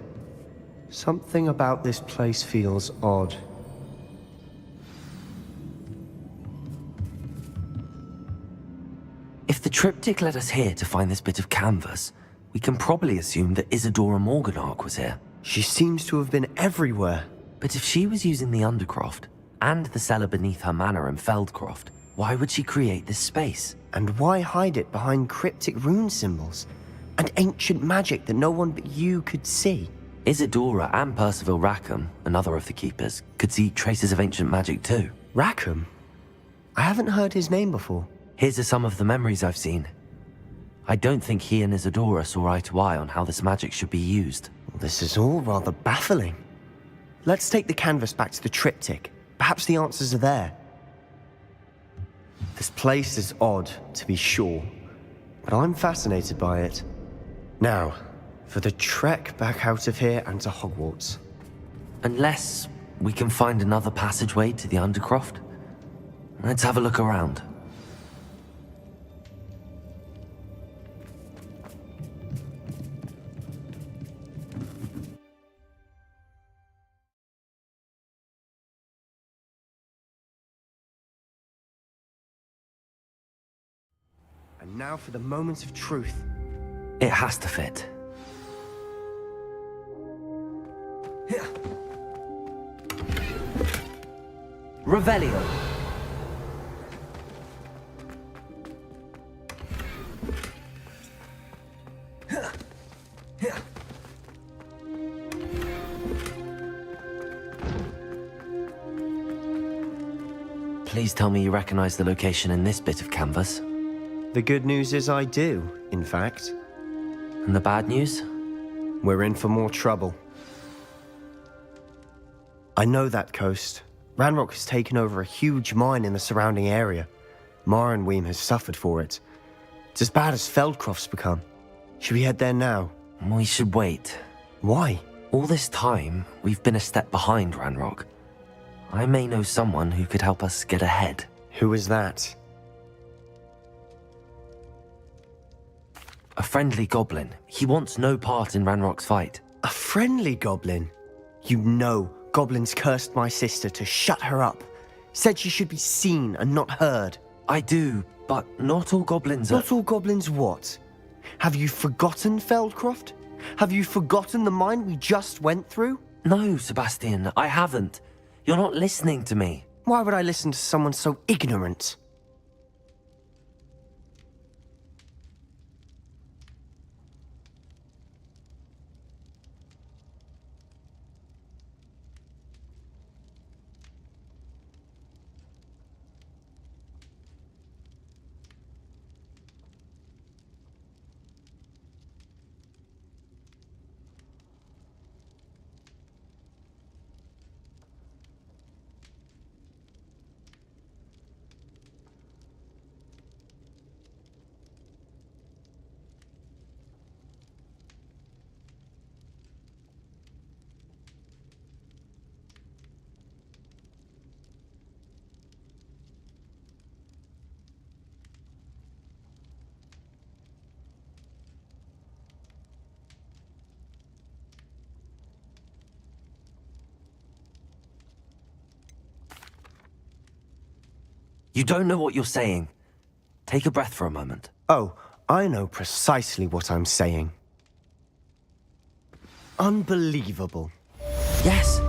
something about this place feels odd. If the triptych led us here to find this bit of canvas, we can probably assume that Isadora Morganark was here. She seems to have been everywhere. But if she was using the Undercroft, and the cellar beneath her manor in Feldcroft, why would she create this space? And why hide it behind cryptic rune symbols? And ancient magic that no one but you could see? Isadora and Percival Rackham, another of the Keepers, could see traces of ancient magic too. Rackham? I haven't heard his name before. Here are some of the memories I've seen. I don't think he and Isadora saw eye to eye on how this magic should be used. This is all rather baffling. Let's take the canvas back to the triptych. Perhaps the answers are there. This place is odd, to be sure, but I'm fascinated by it. Now, for the trek back out of here and to Hogwarts. Unless we can find another passageway to the Undercroft. Let's have a look around. And now for the moment of truth. It has to fit. Revelio! Please tell me you recognize the location in this bit of canvas. The good news is I do, in fact. And the bad news? We're in for more trouble. I know that coast. Ranrock has taken over a huge mine in the surrounding area. Marrenweem has suffered for it. It's as bad as Feldcroft's become. Should we head there now? We should wait. Why? All this time, we've been a step behind Ranrock. I may know someone who could help us get ahead. Who is that? A friendly goblin. He wants no part in Ranrock's fight. A friendly goblin? You know goblins cursed my sister to shut her up. Said she should be seen and not heard. I do, but not all goblins are... Not all goblins what? Have you forgotten Feldcroft? Have you forgotten the mine we just went through? No, Sebastian, I haven't. You're not listening to me. Why would I listen to someone so ignorant? You don't know what you're saying. Take a breath for a moment. Oh, I know precisely what I'm saying. Unbelievable. Yes,